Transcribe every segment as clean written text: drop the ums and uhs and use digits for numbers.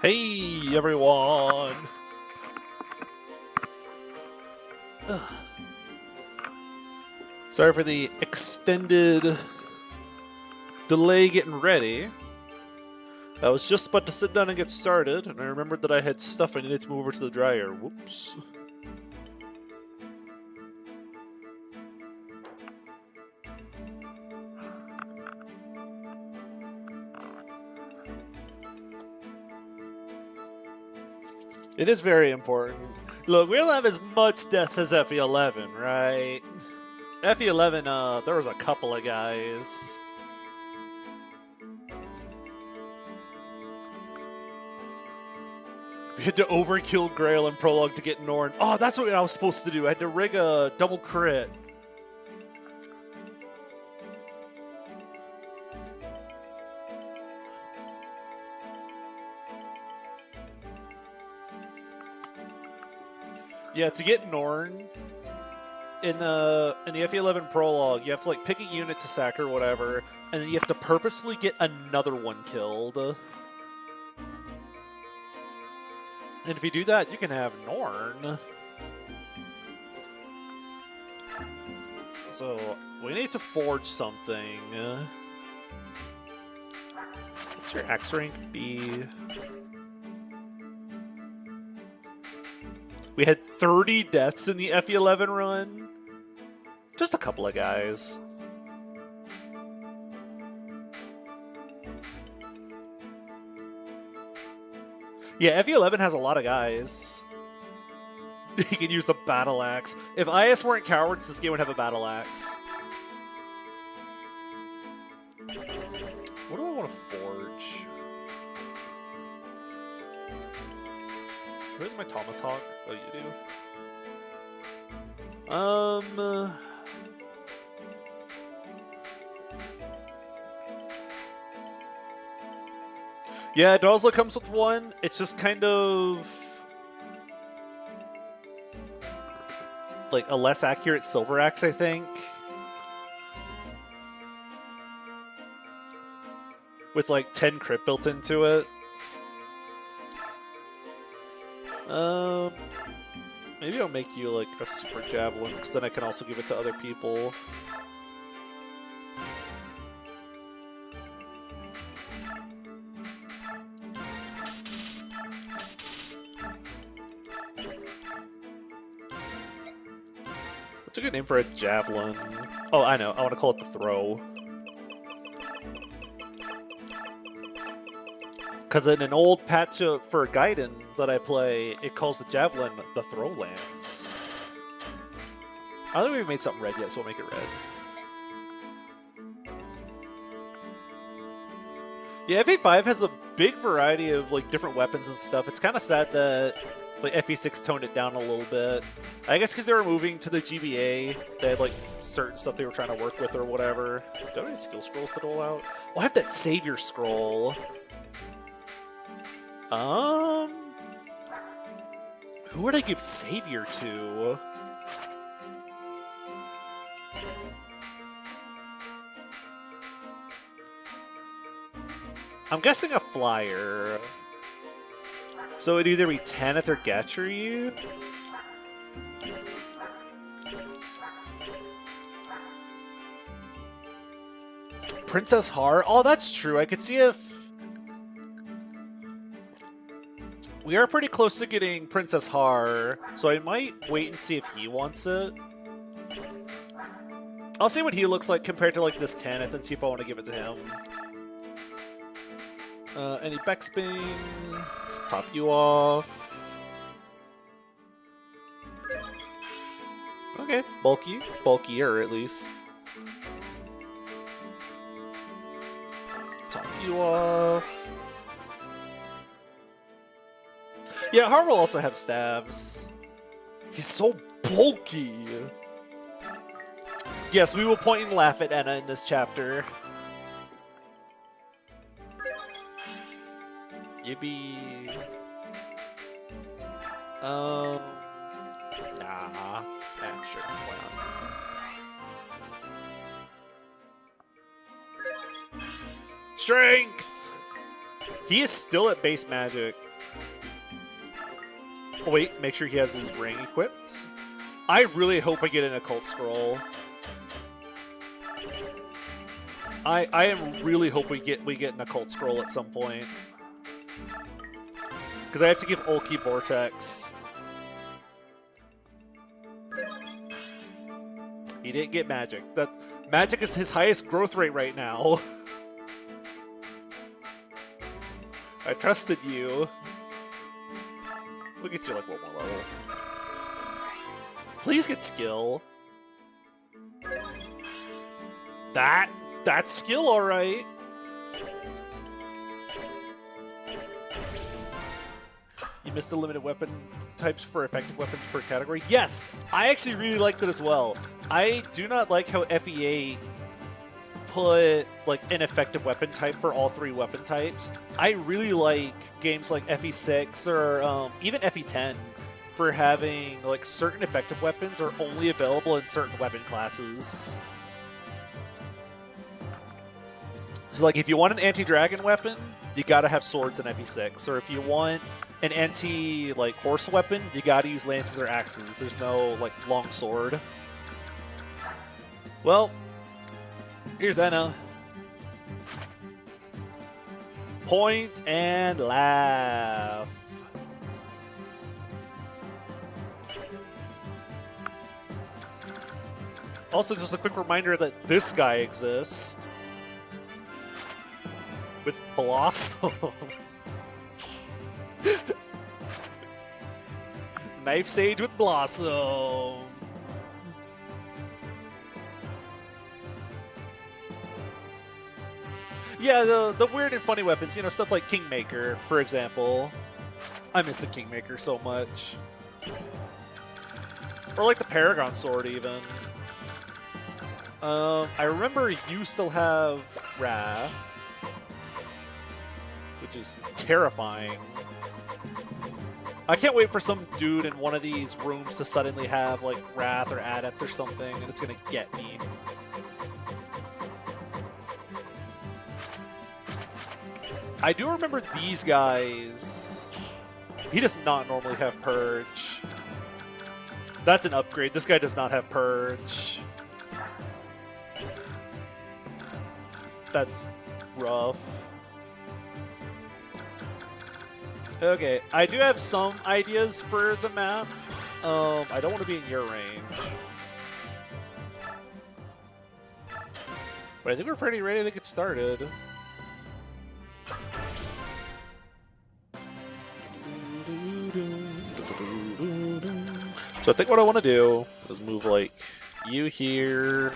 Hey everyone! Ugh. Sorry for the extended delay getting ready. I was just about to sit down and get started, and I remembered that I had stuff I needed to move over to the dryer. Whoops. It is very important. Look, we don't have as much deaths as FE11, right? FE11, there was a couple of guys. We had to overkill Grail in Prologue to get Norn. Oh, that's what I was supposed to do. I had to rig a double crit. Yeah, to get Norn in the FE11 Prologue, you have to like pick a unit to sack or whatever, and then you have to purposefully get another one killed. And if you do that, you can have Norn. So, we need to forge something. What's your X rank be? We had 30 deaths in the FE11 run. Just a couple of guys. Yeah, FE11 has a lot of guys. He can use the battle axe. If IS weren't cowards, this game would have a battle axe. What do I want to forge? Where's my Thomas Hawk? Oh, you do? Yeah, Dosla comes with one. It's just kind of like a less accurate Silver Axe, I think. With like 10 crit built into it. Maybe I'll make you like a super javelin, because then I can also give it to other people. What's a good name for a javelin? Oh, I know. I want to call it the throw. Because in an old patch for Gaiden that I play, it calls the javelin the throw lance. I don't think we've made something red yet, so we'll make it red. Yeah, FE5 has a big variety of like different weapons and stuff. It's kind of sad that like FE6 toned it down a little bit. I guess because they were moving to the GBA, they had like certain stuff they were trying to work with or whatever. Do I have any skill scrolls to roll out? Oh, I have that Savior scroll. Who would I give Savior to? I'm guessing a flyer. So it'd either be Tanith or Gatry. Princess Har? Oh, that's true. I could see if... We are pretty close to getting Princess Har, so I might wait and see if he wants it. I'll see what he looks like compared to like this Tanith and see if I want to give it to him. Any Bexbane? Just top you off. Okay, bulky. Bulkier, at least. Top you off. Yeah, Har will also have stabs. He's so bulky. Yes, we will point and laugh at Enna in this chapter. Gibby. Nah. Sure. Why not? Strength! He is still at base magic. Oh, wait, make sure he has his ring equipped. I really hope I get an occult scroll. I am really hope we get an occult scroll at some point. Because I have to give Ulki Vortex. He didn't get magic. Magic is his highest growth rate right now. I trusted you. We'll get you like one more level. Please get skill. That's skill, all right. You missed the limited weapon types for effective weapons per category. Yes, I actually really like that as well. I do not like how FE8 put like an effective weapon type for all 3 weapon types. I really like games like FE6 or even FE10 for having like certain effective weapons are only available in certain weapon classes. So like if you want an anti-dragon weapon, you gotta have swords in FE6. Or if you want an anti horse weapon, you gotta use lances or axes. There's no like long sword. Well, here's Anna. Point and laugh. Also, just a quick reminder that this guy exists. With Blossom. Knife Sage with Blossom. Yeah, the weird and funny weapons, you know, stuff like Kingmaker, for example. I miss the Kingmaker so much. Or like the Paragon Sword, even. I remember you still have Wrath, which is terrifying. I can't wait for some dude in one of these rooms to suddenly have like Wrath or Adept or something, and it's gonna get me. I do remember these guys. He does not normally have Purge. That's an upgrade. This guy does not have Purge. That's rough. Okay, I do have some ideas for the map. I don't want to be in your range. But I think we're pretty ready to get started. So I think what I want to do is move like you here.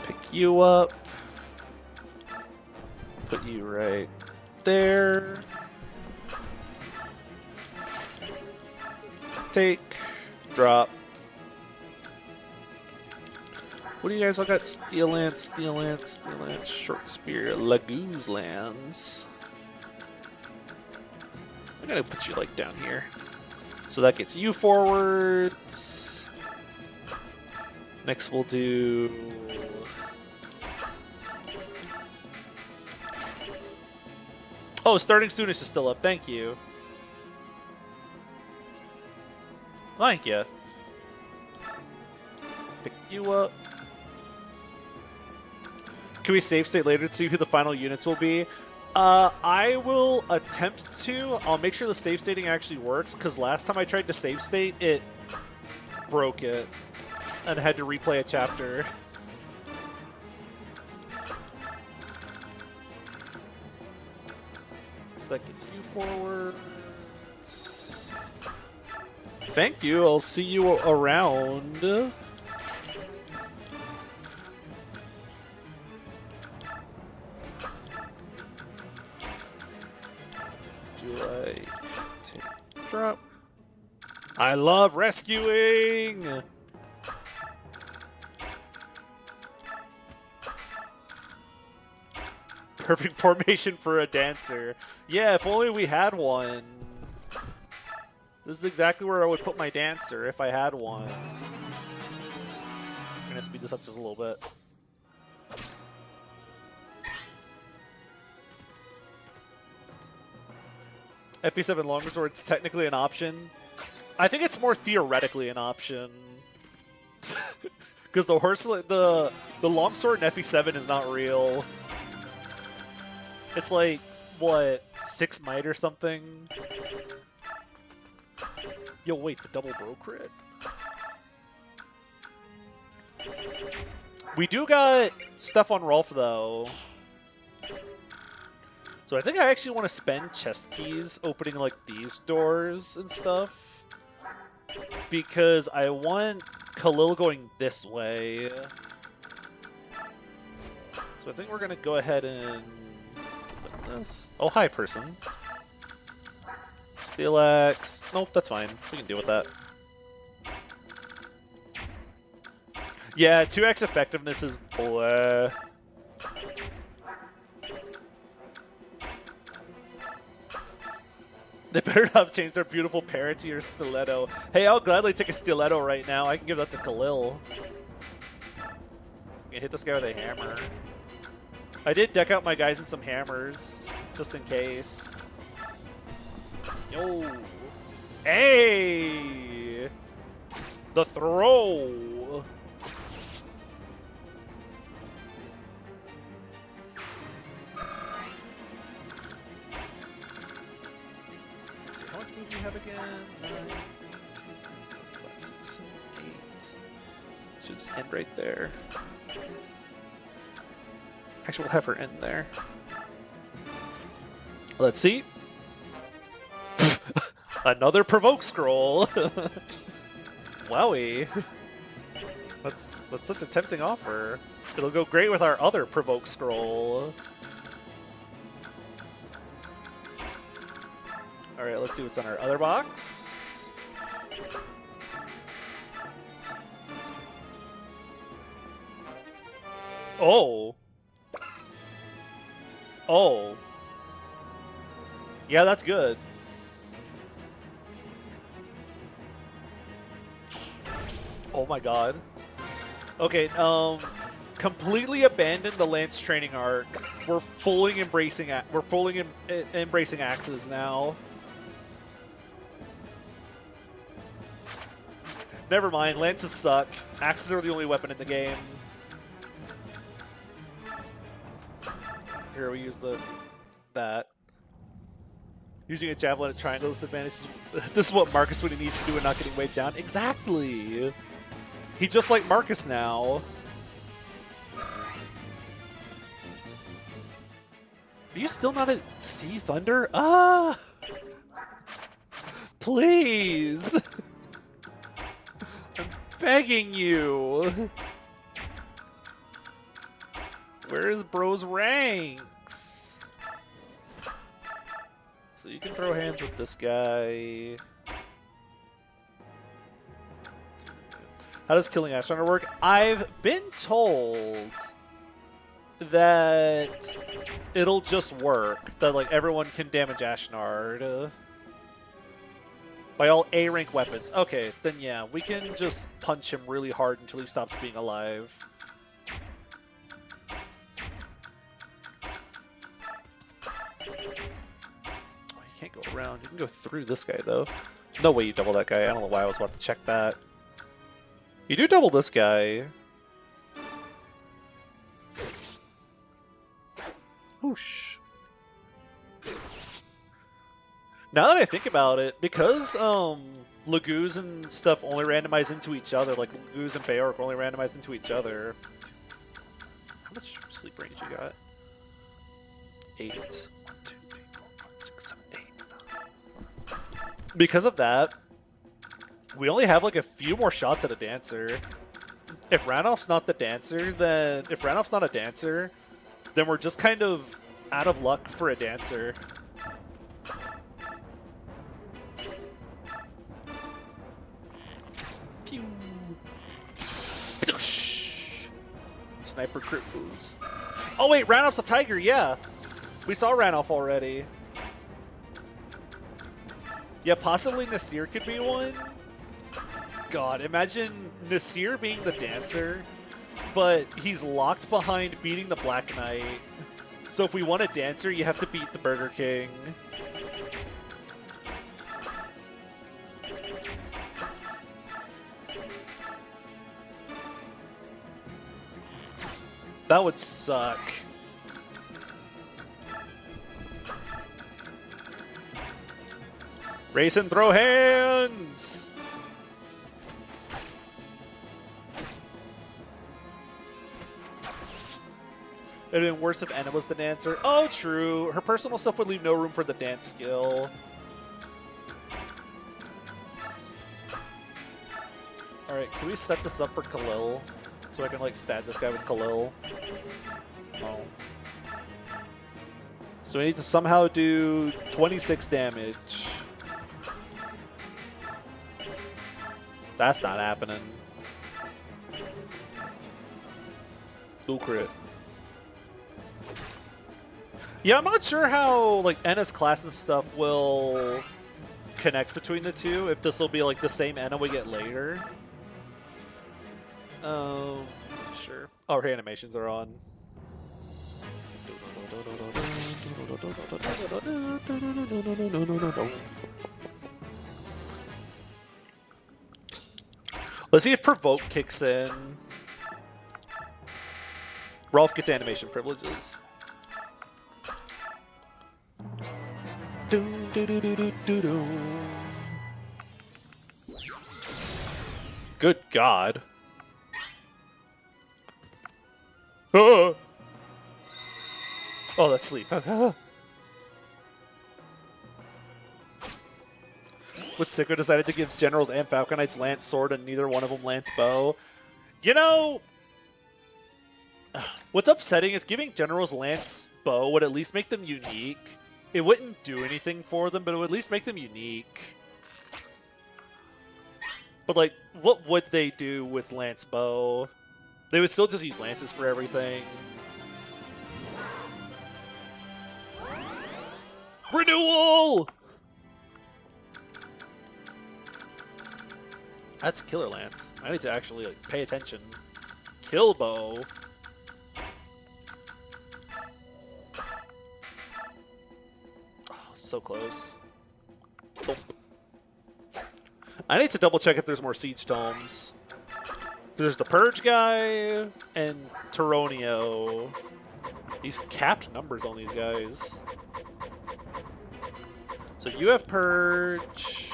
Pick you up. Put you right there. Take. Drop. What do you guys all got? Steel Lance, Steel Lance, Steel Lance, Short Spear, Laguz Lands. I'm gonna put you like down here. So that gets you forwards. Next we'll do... Oh, starting students is still up. Thank you. Thank you. Pick you up. Can we save state later to see who the final units will be? I will attempt to. I'll make sure the save stating actually works, because last time I tried to save state, it broke it and had to replay a chapter. So that gets you forwards. Thank you. I'll see you around. Do I take drop? I love rescuing. Perfect formation for a dancer. Yeah, if only we had one. This is exactly where I would put my dancer if I had one. I'm gonna speed this up just a little bit. FE7 longsword, it's technically an option. I think it's more theoretically an option. Because the longsword in FE7 is not real. It's like, what, 6 might or something? Yo, wait, the double bro crit? We do got stuff on Rolf, though. So I think I actually want to spend chest keys opening, like, these doors and stuff. Because I want Khalil going this way. So I think we're going to go ahead and put this. Oh, hi, person. Steel Axe. Nope, that's fine. We can deal with that. Yeah, 2x effectiveness is bleh. They better not have changed their beautiful parrot to your stiletto. Hey, I'll gladly take a stiletto right now. I can give that to Khalil. I can hit this guy with a hammer. I did deck out my guys in some hammers, just in case. Yo. Hey! The throw! Let's see, how much move do you have again? 9, 2, 3, 4, 5, 6, 7, 8. Should just end right there. Actually, we'll have her end there. Let's see. Another provoke scroll. Wowie. That's such a tempting offer. It'll go great with our other provoke scroll. All right, let's see what's on our other box. Oh. Oh. Yeah, that's good. Oh my god. Okay, completely abandon the Lance training arc. We're fully embracing embracing axes now. Never mind, lances suck. Axes are the only weapon in the game. Here we use that. Using a javelin at triangle disadvantage. This is what Marcus when he needs to do and not getting weighed down. Exactly. He just like Marcus now. Are you still not at Sea Thunder? Ah! Please! I'm begging you! Where is bro's ranks? So you can throw hands with this guy. How does killing Ashnard work? I've been told that it'll just work. That like everyone can damage Ashnard. By all A-rank weapons. Okay, then yeah, we can just punch him really hard until he stops being alive. You can't go around. You can go through this guy, though. No way you double that guy. I don't know why I was about to check that. You do double this guy. Whoosh. Now that I think about it, because Laguz and stuff only randomize into each other, like Laguz and Beorc only randomize into each other. How much sleep range you got? 8. 1, 2, 3, 4, 5, 6, 7, 8. Because of that, we only have like a few more shots at a dancer. If Ranulph's not the dancer, then then we're just kind of out of luck for a dancer. Pew. Sniper crit boost. Oh wait, Ranulph's a tiger, yeah. We saw Ranulph already. Yeah, possibly Nasir could be one. God, imagine Nasir being the dancer, but he's locked behind beating the Black Knight. So if we want a dancer, you have to beat the Burger King. That would suck. Race and throw hands! It'd have been worse if Anna was the dancer. Oh, true. Her personal stuff would leave no room for the dance skill. Alright, can we set this up for Khalil? So I can, like, stat this guy with Khalil? Oh. So we need to somehow do 26 damage. That's not happening. Dual crit. Yeah, I'm not sure how, like, Enna's class and stuff will connect between the two. If this will be, like, the same Enna we get later. Sure. Oh, her animations are on. Let's see if Provoke kicks in. Rolf gets animation privileges. Good God. Oh, that's sleep. With Sicker decided to give Generals and Falcon Knights Lance Sword and neither one of them Lance Bow. You know, what's upsetting is giving Generals Lance Bow would at least make them unique. It wouldn't do anything for them, but it would at least make them unique. But, like, what would they do with Lance Bow? They would still just use lances for everything. Renewal! That's a killer lance. I need to actually, like, pay attention. Kill bow. Oh, so close. Thump. I need to double check if there's more siege tomes. There's the Purge guy and Tyronio. These capped numbers on these guys. So you have Purge.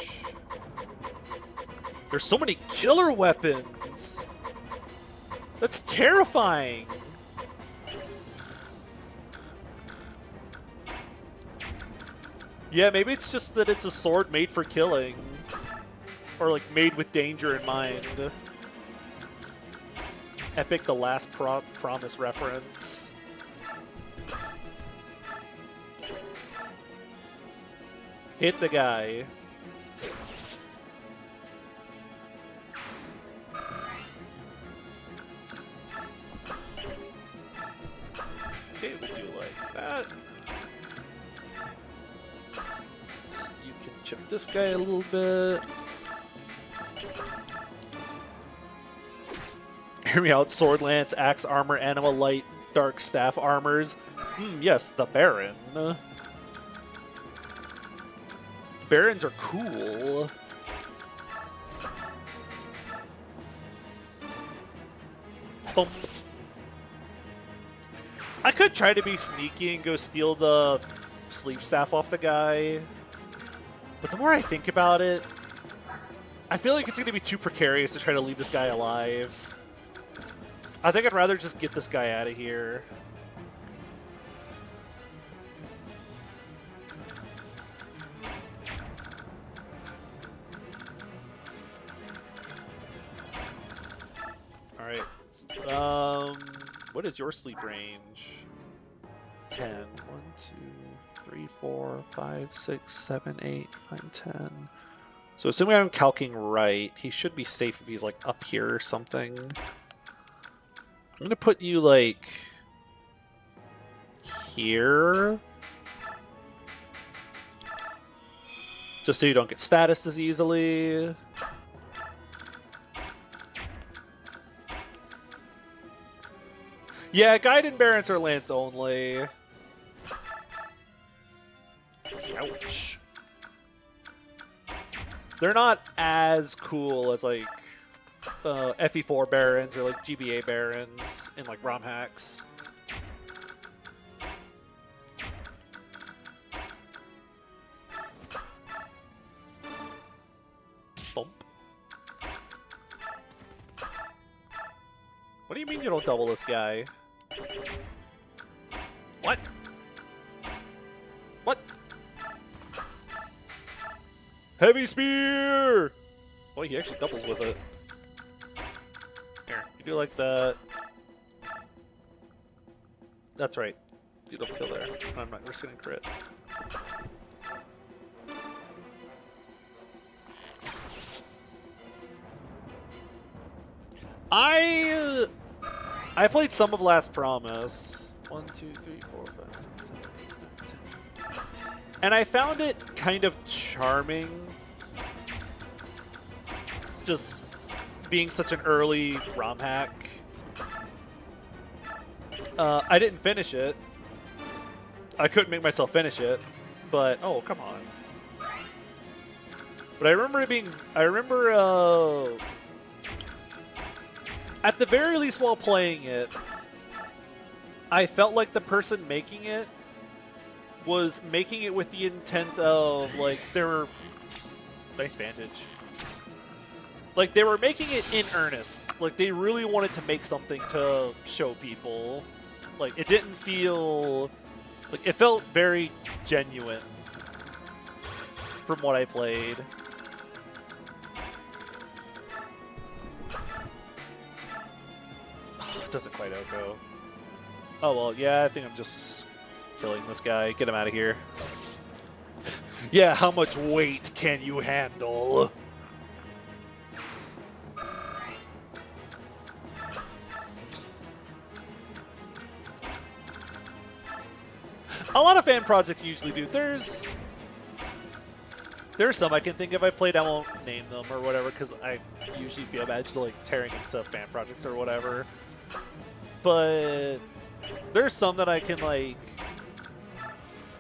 There's so many killer weapons. That's terrifying. Yeah, maybe it's just that it's a sword made for killing. Or like made with danger in mind. Epic The Last Promise reference. Hit the guy. Okay, we do like that. You can chip this guy a little bit. Hear me out, Sword Lance, Axe Armor, Animal Light, Dark Staff Armors. Yes, the Baron. Barons are cool. Thump. I could try to be sneaky and go steal the sleep staff off the guy. But the more I think about it, I feel like it's going to be too precarious to try to leave this guy alive. I think I'd rather just get this guy out of here. Alright. What is your sleep range? 10. 1, 2, 3, 4, 5, 6, 7, 8, 9, 10. So assuming I'm calculating right, he should be safe if he's like up here or something. I'm gonna put you like here. Just so you don't get status as easily. Yeah, Guide and Barons are Lance only. Ouch. they're not as cool as like FE4 barons or like GBA barons in like ROM hacks. Bump. What do you mean you don't double this guy? What? What? Heavy spear! Well, he actually doubles with it. Here, you do like that. That's right. Do double kill there. I'm not just gonna crit. I played some of Last Promise. 1, 2, 3, 4, 5, 6, 7, 8, 9, 10. And I found it kind of charming. Just being such an early ROM hack. I didn't finish it. I couldn't make myself finish it. But, oh, come on. But I remember it being... I remember... at the very least while playing it, I felt like the person making it was making it with the intent of, like, they were... Nice vantage. Like, they were making it in earnest. Like, they really wanted to make something to show people. Like, it didn't feel... Like, it felt very genuine from what I played. Doesn't quite outgo. Oh, well, yeah, I think I'm just killing this guy. Get him out of here. Yeah, how much weight can you handle? A lot of fan projects usually do. There's some I can think of I played. I won't name them or whatever because I usually feel bad like tearing into fan projects or whatever. But there's some that I can like,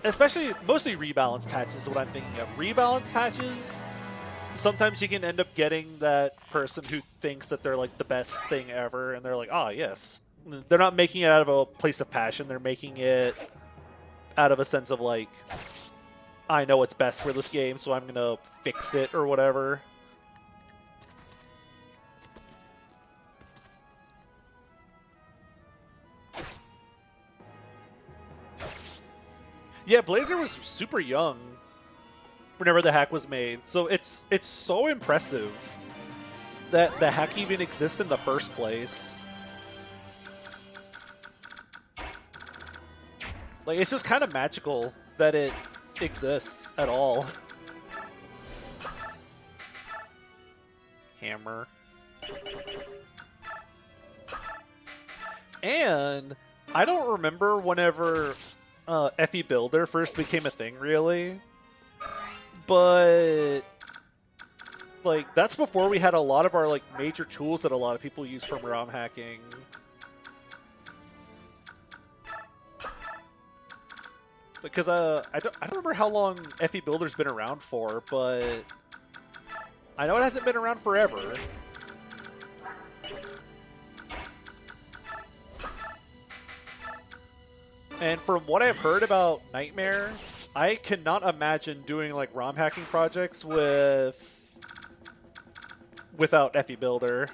especially mostly rebalance patches is what I'm thinking of. Rebalance patches, sometimes you can end up getting that person who thinks that they're like the best thing ever and they're like, ah, yes. They're not making it out of a place of passion. They're making it out of a sense of like, I know what's best for this game, so I'm going to fix it or whatever. Yeah, Blazer was super young whenever the hack was made, so it's so impressive that the hack even exists in the first place. Like, it's just kind of magical that it exists at all. Hammer. And I don't remember whenever FE Builder first became a thing, really. But like, that's before we had a lot of our like major tools that a lot of people use from ROM hacking. Because I don't remember how long FE Builder's been around for, but I know it hasn't been around forever. And from what I've heard about Nightmare, I cannot imagine doing like ROM hacking projects without FE Builder.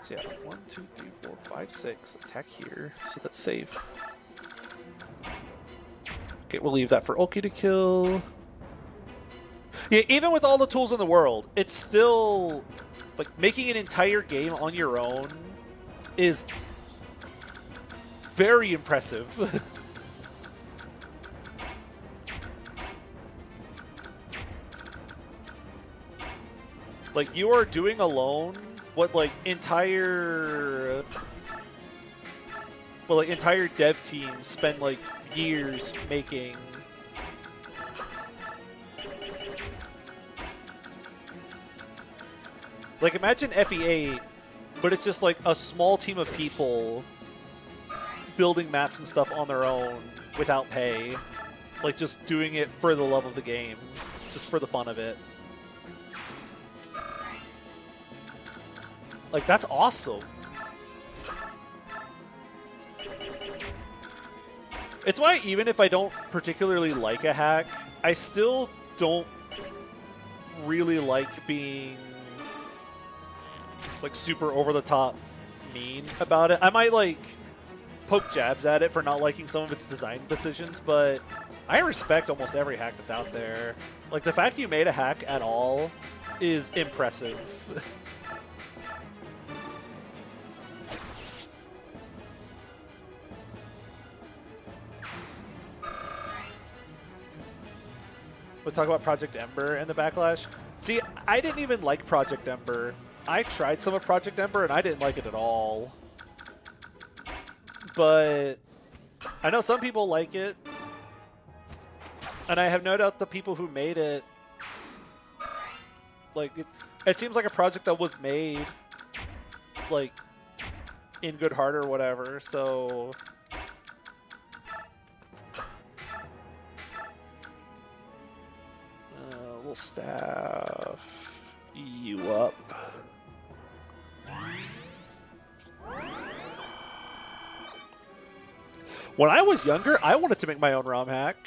So yeah, 1, 2, 3, 4, 5, 6. Attack here, so that's safe. Okay, we'll leave that for Ulki to kill. Yeah, even with all the tools in the world, it's still like making an entire game on your own is very impressive. Like, you are doing alone what like entire dev teams spend like years making. Like, imagine FE8, but it's just like a small team of people building maps and stuff on their own without pay. Like, just doing it for the love of the game, just for the fun of it. Like, that's awesome. It's why even if I don't particularly like a hack, I still don't really like being like super over the top mean about it. I might like poke jabs at it for not liking some of its design decisions, but I respect almost every hack that's out there. Like, the fact you made a hack at all is impressive. We'll talk about Project Ember and the backlash. See, I didn't even like Project Ember. I tried some of Project Ember and I didn't like it at all. But I know some people like it. And I have no doubt the people who made it, like, it seems like a project that was made, like, in good heart or whatever, so... we'll staff you up. When I was younger, I wanted to make my own ROM hack.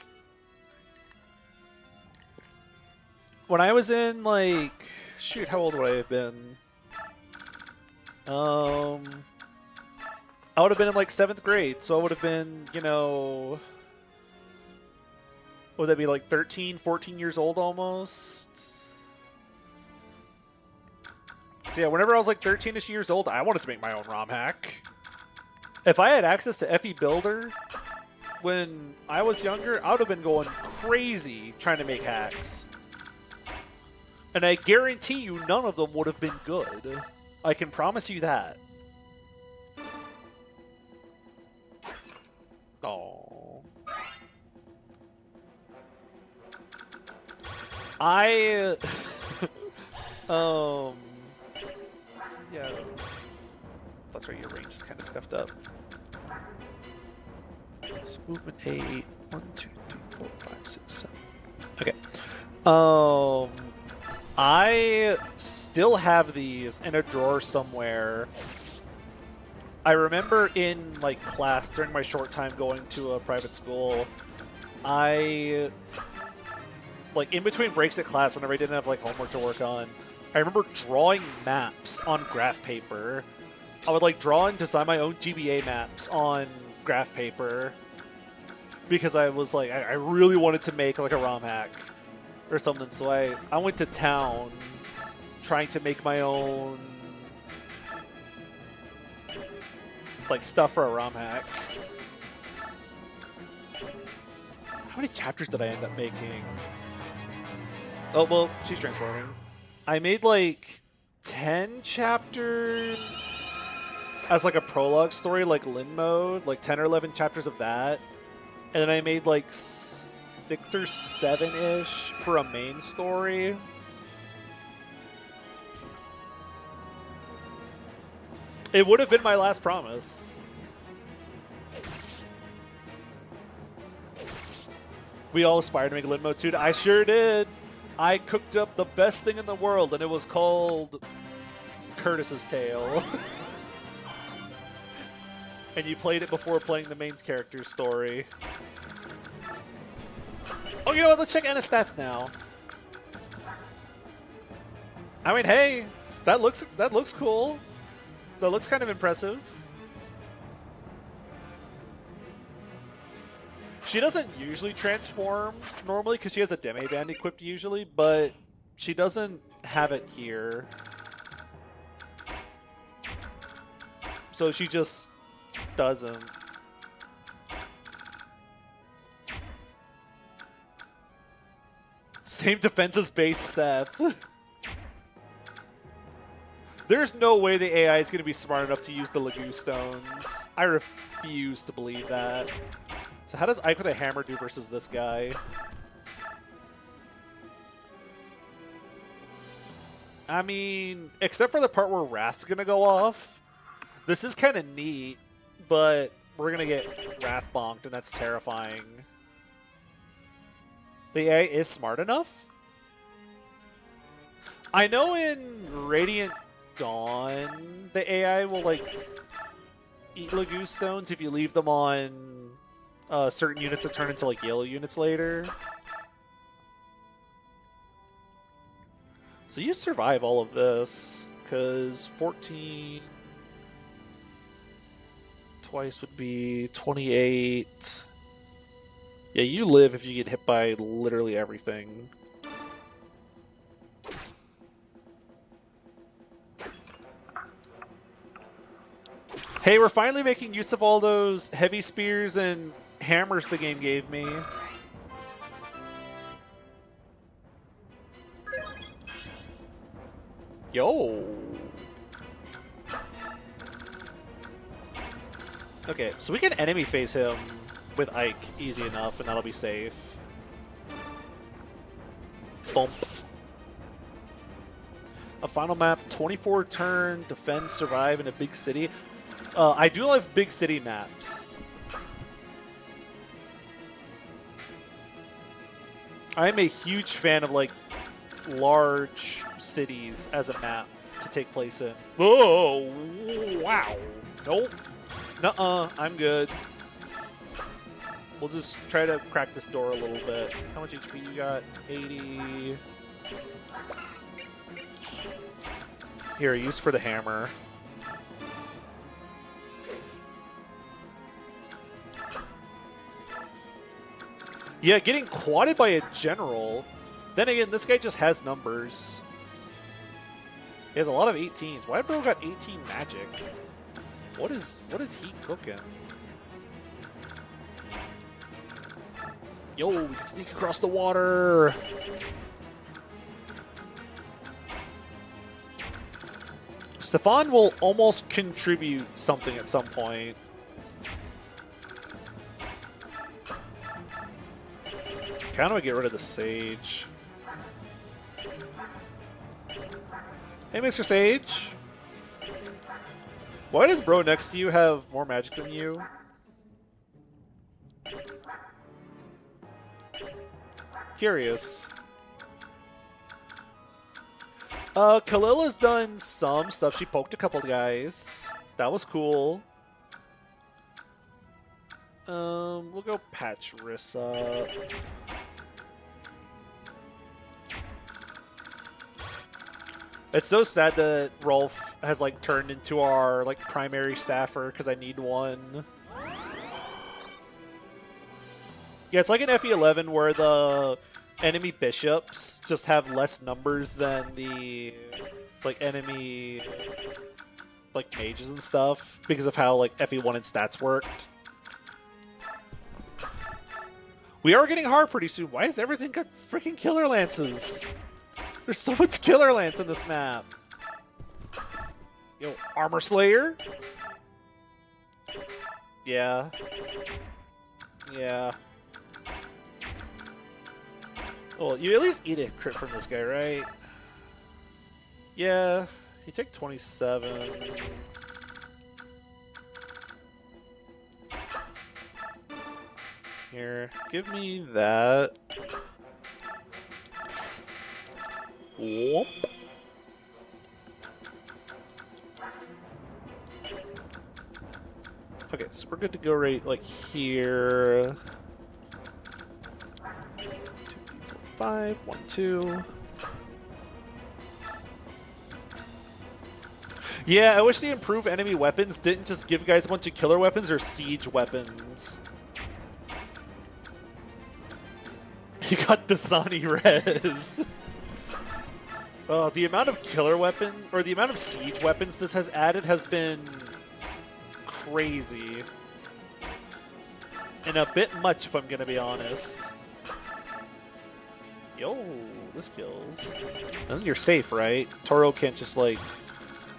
When I was in, like, shoot, how old would I have been? I would have been in, like, 7th grade, so I would have been, you know, would that be, like, 13, 14 years old almost? So yeah, whenever I was, like, 13-ish years old, I wanted to make my own ROM hack. If I had access to FE Builder when I was younger, I would have been going crazy trying to make hacks. And I guarantee you none of them would have been good. I can promise you that. Oh. Yeah. That's right, your range is kind of scuffed up. So movement 8, 1, 2, 3, 4, 5, 6, 7. Okay. I still have these in a drawer somewhere. I remember in, like, class during my short time going to a private school, like, in between breaks at class, whenever I didn't have, like, homework to work on, I remember drawing maps on graph paper. I would, like, draw and design my own GBA maps on graph paper because I was, like, I really wanted to make, like, a ROM hack or something, so I went to town trying to make my own, like, stuff for a ROM hack. How many chapters did I end up making? Oh, well, she's transforming. I made, like, 10 chapters as, like, a prologue story, like Lin mode, like 10 or 11 chapters of that. And then I made, like, 6 or 7-ish for a main story. It would have been my last promise. We all aspired to make Lin mode 2. I sure did. I cooked up the best thing in the world, and it was called Curtis's Tale. And you played it before playing the main character's story. Oh, you know what? Let's check Anna's stats now. I mean, hey, that looks cool. That looks kind of impressive. She doesn't usually transform normally because she has a Demi Band equipped usually, but she doesn't have it here. So she just doesn't. Same defense as base Seth. There's no way the AI is going to be smart enough to use the Laguz stones. I refuse to believe that. So how does Ike with a hammer do versus this guy? I mean, except for the part where Wrath's going to go off, this is kind of neat, but we're going to get Wrath bonked, and that's terrifying. The AI is smart enough? I know in Radiant dawn, the AI will like eat Laguz stones if you leave them on certain units that turn into like yellow units later. So you survive all of this, because 14 twice would be 28. Yeah, you live if you get hit by literally everything. Hey, we're finally making use of all those heavy spears and hammers the game gave me. Yo. Okay, so we can enemy face him with Ike easy enough, and that'll be safe. Bump. A final map, 24 turn, defend, survive in a big city. I do love big city maps. I'm a huge fan of like large cities as a map to take place in. Oh, wow. Nope. Nuh-uh, I'm good. We'll just try to crack this door a little bit. How much HP you got? 80. Here, use for the hammer. Yeah, getting quadded by a general. Then again, this guy just has numbers. He has a lot of 18s. Why bro got 18 magic? What is he cooking? Yo, we can sneak across the water. Stefan will almost contribute something at some point. How do I get rid of the Sage? Hey, Mr. Sage. Why does bro next to you have more magic than you? Curious. Kalila's done some stuff. She poked a couple guys. That was cool. We'll go patch Rissa. It's so sad that Rolf has like turned into our like primary staffer because I need one. Yeah, it's like an FE11 where the enemy bishops just have less numbers than the like enemy like mages and stuff because of how like FE1 and stats worked. We are getting hard pretty soon. Why has everything got freaking killer lances? There's so much killer lance in this map. Yo, Armor Slayer? Yeah. Yeah. Well, you at least eat a crit from this guy, right? Yeah. He took 27. Here, give me that. Whoop. Okay, so we're good to go right like here. 2, 3, 4, 5, 1, 2. Yeah, I wish the improved enemy weapons didn't just give guys a bunch of killer weapons or siege weapons. You got Dasani res. The amount of killer weapon, or the amount of siege weapons this has added has been crazy. And a bit much, if I'm gonna be honest. Yo, this kills. And then you're safe, right? Toro can't just, like,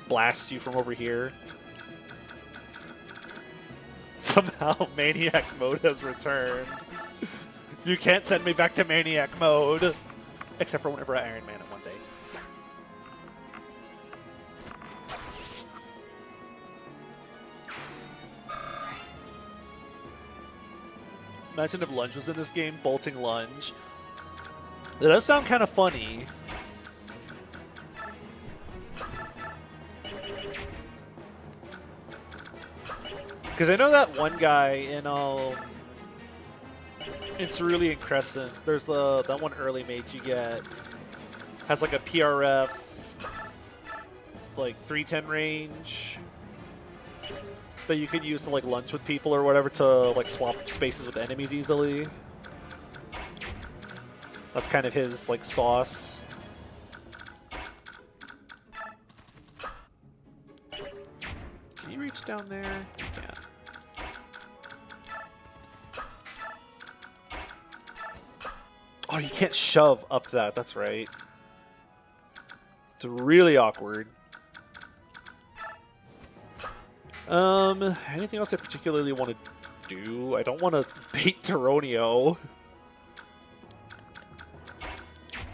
blast you from over here. Somehow Maniac mode has returned. You can't send me back to Maniac mode. Except for whenever I Ironman it one day. Imagine if Lunge was in this game, bolting Lunge. That does sound kind of funny. Because I know that one guy in Cerulean Crescent, there's that one early mage you get, has like a PRF, like 310 range that you can use to like lunge with people or whatever to like swap spaces with enemies easily. That's kind of his like sauce. Can you reach down there? You can't. Oh, you can't shove up that. That's right. It's really awkward. Anything else I particularly want to do? I don't want to bait Tyronio.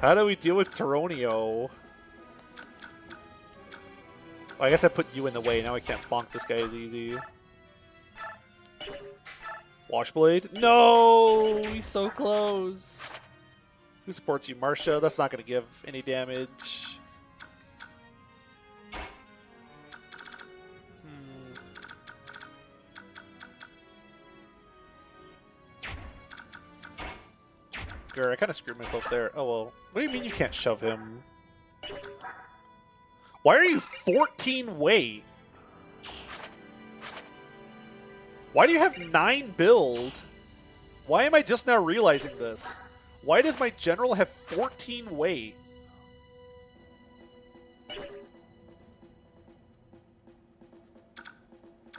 How do we deal with Tyronio? Well, I guess I put you in the way. Now I can't bonk this guy as easy. Washblade? No! He's so close. Who supports you? Marcia? That's not going to give any damage. I kind of screwed myself there. Oh, well. What do you mean you can't shove him? Why are you 14 weight? Why do you have 9 build? Why am I just now realizing this? Why does my general have 14 weight?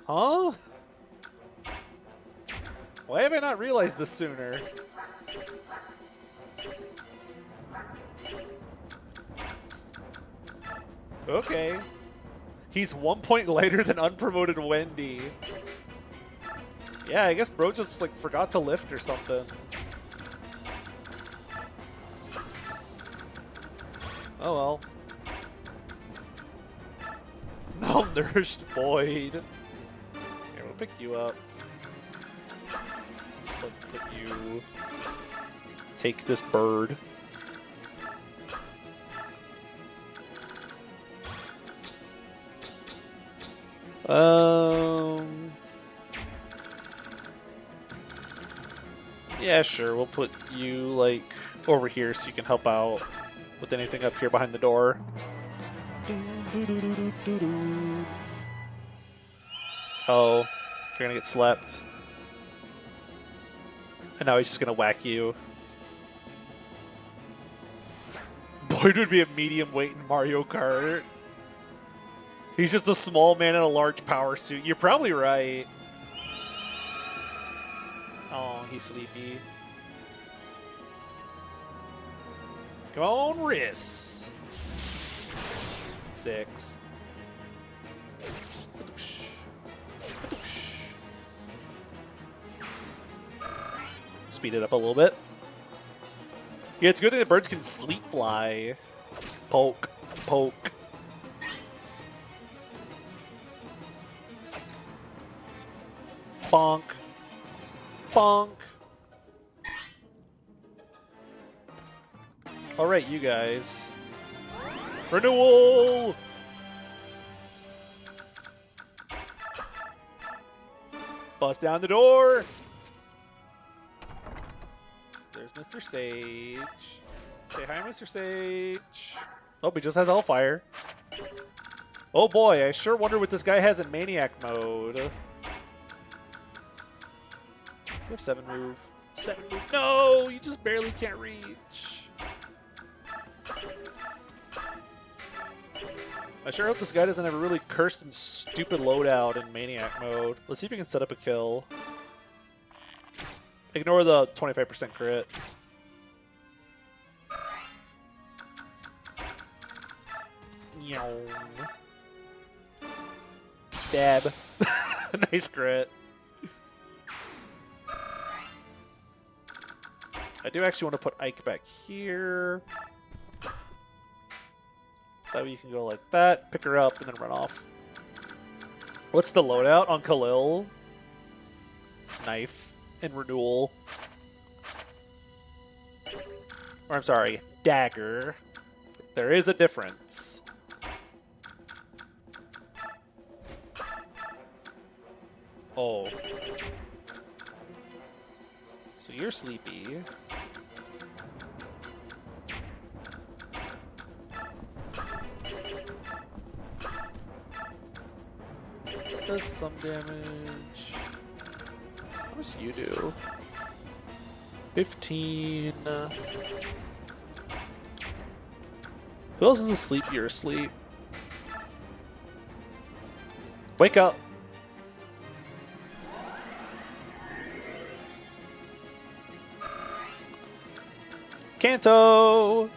Huh? Why have I not realized this sooner? Okay. He's 1 point lighter than unpromoted Wendy. Yeah, I guess bro just like forgot to lift or something. Oh well. Malnourished Boyd. Here, we'll pick you up. Just like put you... Take this bird. Yeah, sure. We'll put you, like, over here so you can help out with anything up here behind the door. Oh, you're gonna get slept. And now he's just gonna whack you. Boyd would be a medium weight in Mario Kart. He's just a small man in a large power suit. You're probably right. Oh, he's sleepy. Come on, Riss. 6. Speed it up a little bit. Yeah, it's good that the birds can sleep fly. Poke, poke. Bonk. Bonk. Alright, you guys. Renewal! Bust down the door! There's Mr. Sage. Say hi, Mr. Sage. Oh, he just has Hellfire. Oh boy, I sure wonder what this guy has in Maniac mode. You have 7 move. 7 move. No! You just barely can't reach. I sure hope this guy doesn't have a really cursed and stupid loadout in Maniac mode. Let's see if we can set up a kill. Ignore the 25% crit. Dab. Nice crit. I do actually want to put Ike back here. That way you can go like that, pick her up, and then run off. What's the loadout on Khalil? Knife and renewal. Or I'm sorry, dagger. There is a difference. Oh. So you're sleepy. Does some damage. How much do you do? 15. Who else is asleep? You're asleep. Wake up. Kanto!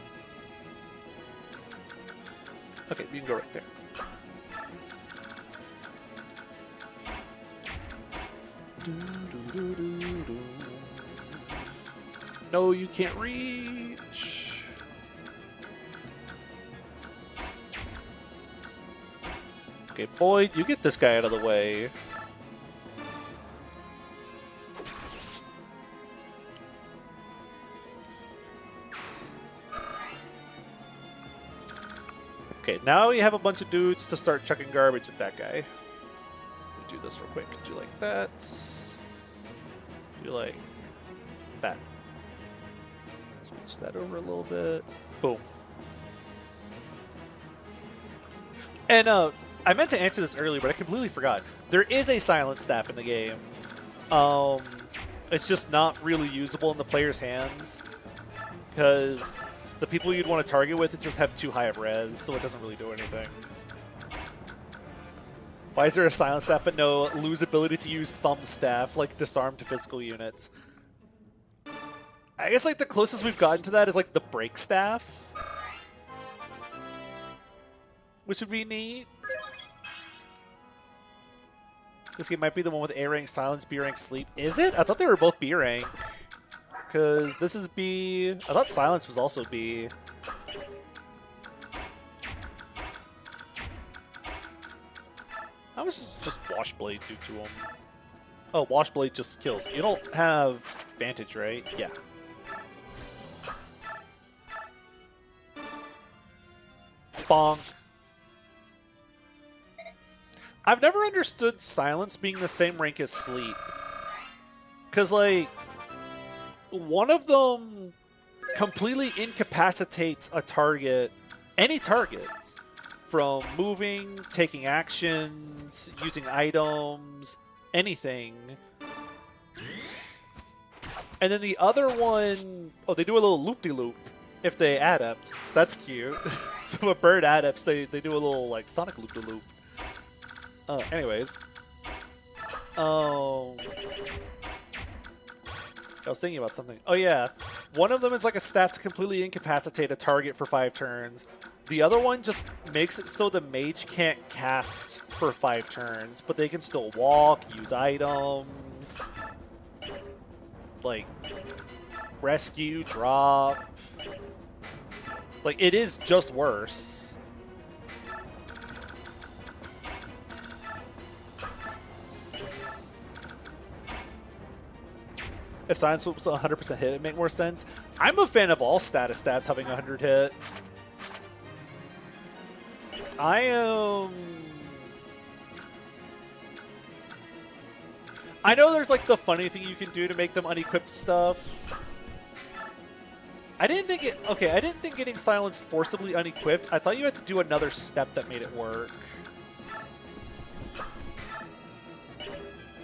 Okay, you can go right there. No, you can't reach. Okay, Boyd, you get this guy out of the way. Okay, now we have a bunch of dudes to start chucking garbage at that guy. Do this real quick. Do like that. Do like that. Switch that over a little bit. Boom. And I meant to answer this earlier, but I completely forgot. There is a silent staff in the game. It's just not really usable in the player's hands because the people you'd want to target with just have too high of res, so it doesn't really do anything. Why is there a silent staff but no lose ability to use thumb staff, like disarm to physical units? I guess like the closest we've gotten to that is like the break staff, which would be neat. This game might be the one with A rank silence, B rank sleep. Is it? I thought they were both B rank. Because this is B. I thought silence was also B. How much does just Washblade do to him? Oh, Washblade just kills. You don't have Vantage, right? Yeah. Bonk. I've never understood silence being the same rank as sleep. Because, like, one of them completely incapacitates a target, any target, from moving, taking actions, using items, anything. And then the other one, oh, they do a little loop-de-loop if they adept. That's cute. So if a bird adapts, they do a little, like, sonic loop-de-loop. Anyways. I was thinking about something. Oh, yeah. One of them is like a staff to completely incapacitate a target for 5 turns. The other one just makes it so the mage can't cast for 5 turns, but they can still walk, use items, like, rescue, drop. Like, it is just worse. If silence was 100% hit, it'd make more sense. I'm a fan of all status stats having 100 hit. I know there's like the funny thing you can do to make them unequip stuff. I didn't think getting silenced forcibly unequipped. I thought you had to do another step that made it work.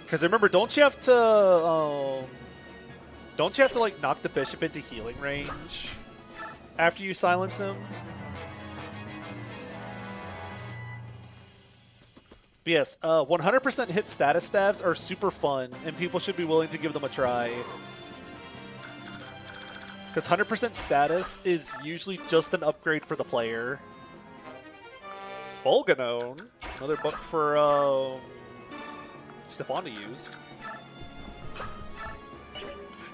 Because remember, don't you have to like knock the bishop into healing range after you silence him? But yes, 100% hit status stabs are super fun, and people should be willing to give them a try. Because 100% status is usually just an upgrade for the player. Bolganone, another book for Stefan to use.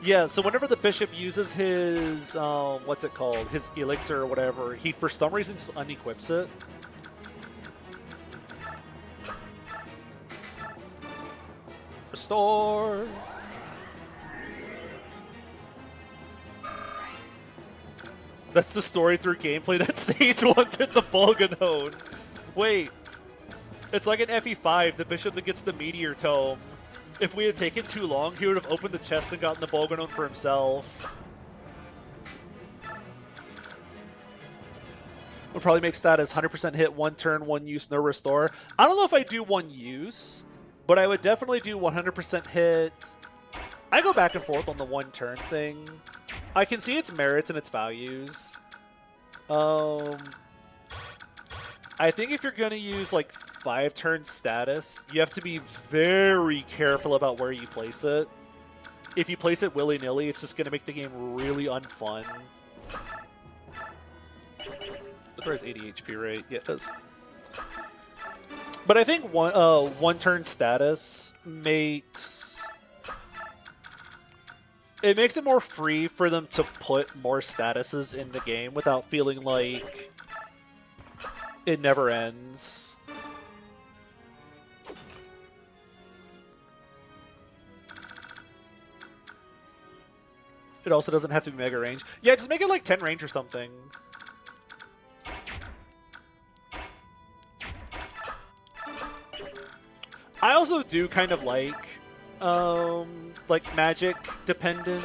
Yeah, so whenever the bishop uses his, what's it called, his elixir or whatever, he for some reason just unequips it. Restore! That's the story through gameplay that Sage wanted the Bolganone. Wait, it's like an FE5, the bishop that gets the Meteor Tome. If we had taken too long, he would have opened the chest and gotten the Bolganon for himself. Would probably make status 100% hit, 1 turn, 1 use, no restore. I don't know if I do 1 use, but I would definitely do 100% hit. I go back and forth on the 1 turn thing. I can see its merits and its values. I think if you're going to use like 5 turn status, you have to be very careful about where you place it. If you place it willy-nilly, it's just going to make the game really unfun. The door's 80 HP, right? Yeah, it does. But I think one turn status makes it more free for them to put more statuses in the game without feeling like it never ends. It also doesn't have to be mega range. Yeah, just make it like 10 range or something. I also do kind of like magic dependent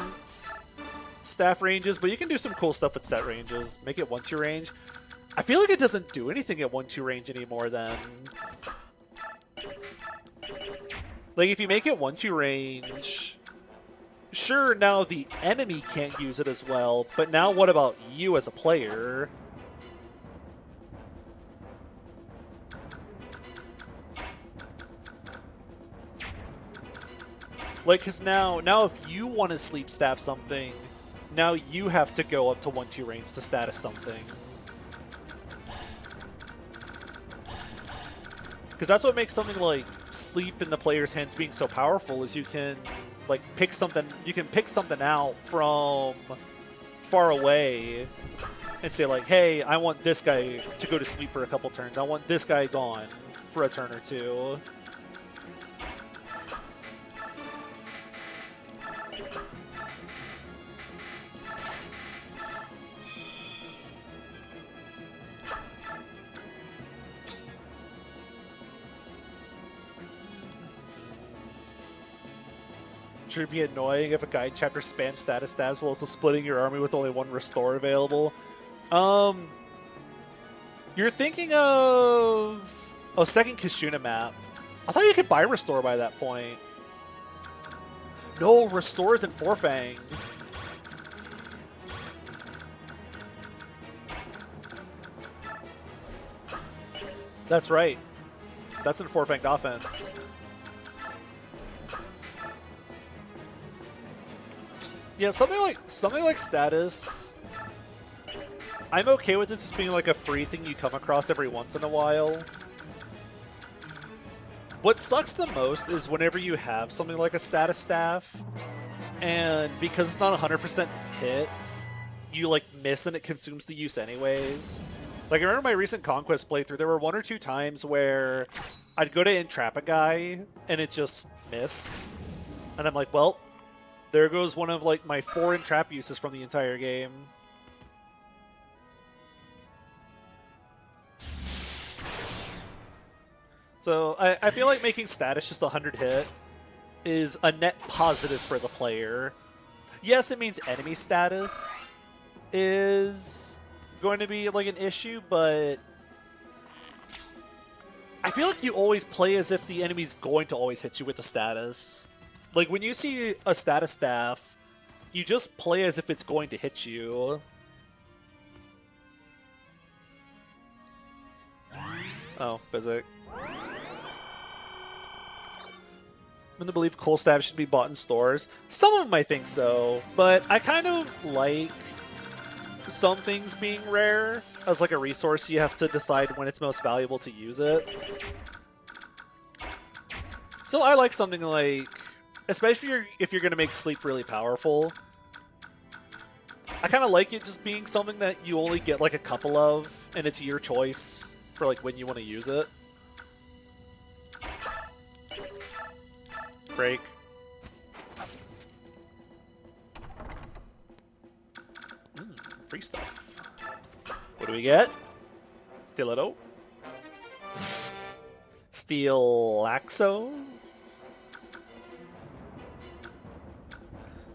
staff ranges, but you can do some cool stuff with set ranges. Make it 1-2 range. I feel like it doesn't do anything at 1-2 range anymore then. Like if you make it 1-2 range, sure, now the enemy can't use it as well, but now what about you as a player? Like, because now if you want to sleep staff something, now you have to go up to 1-2 range to status something. Because that's what makes something like sleep in the player's hands being so powerful, is you can like pick something out from far away and say like, hey, I want this guy to go to sleep for a couple turns. I want this guy gone for a turn or two. It'd be annoying if a guide chapter spams status stabs while also splitting your army with only 1 restore available. You're thinking of second Kishuna map. I thought you could buy restore by that point. No, restore is in Forfang. That's right. That's in Forfanged offense. Yeah, something like status, I'm okay with it just being like a free thing you come across every once in a while. What sucks the most is whenever you have something like a status staff, and because it's not 100% hit, you like miss and it consumes the use anyways. Like I remember my recent Conquest playthrough, there were 1 or 2 times where I'd go to entrap a guy and it just missed. And I'm like, well, there goes one of like my 4 entrap uses from the entire game. So I feel like making status just 100 hit is a net positive for the player. Yes, it means enemy status is going to be like an issue, but I feel like you always play as if the enemy's going to always hit you with the status. Like, when you see a status staff, you just play as if it's going to hit you. Oh, physic. I'm going to believe coal stabs should be bought in stores. Some of them I think so, but I kind of like some things being rare as like a resource. You have to decide when it's most valuable to use it. So I like something like, especially if you're going to make sleep really powerful, I kind of like it just being something that you only get like a couple of, and it's your choice for like when you want to use it. Break. Free stuff. What do we get? Stiletto. Steel Laxo.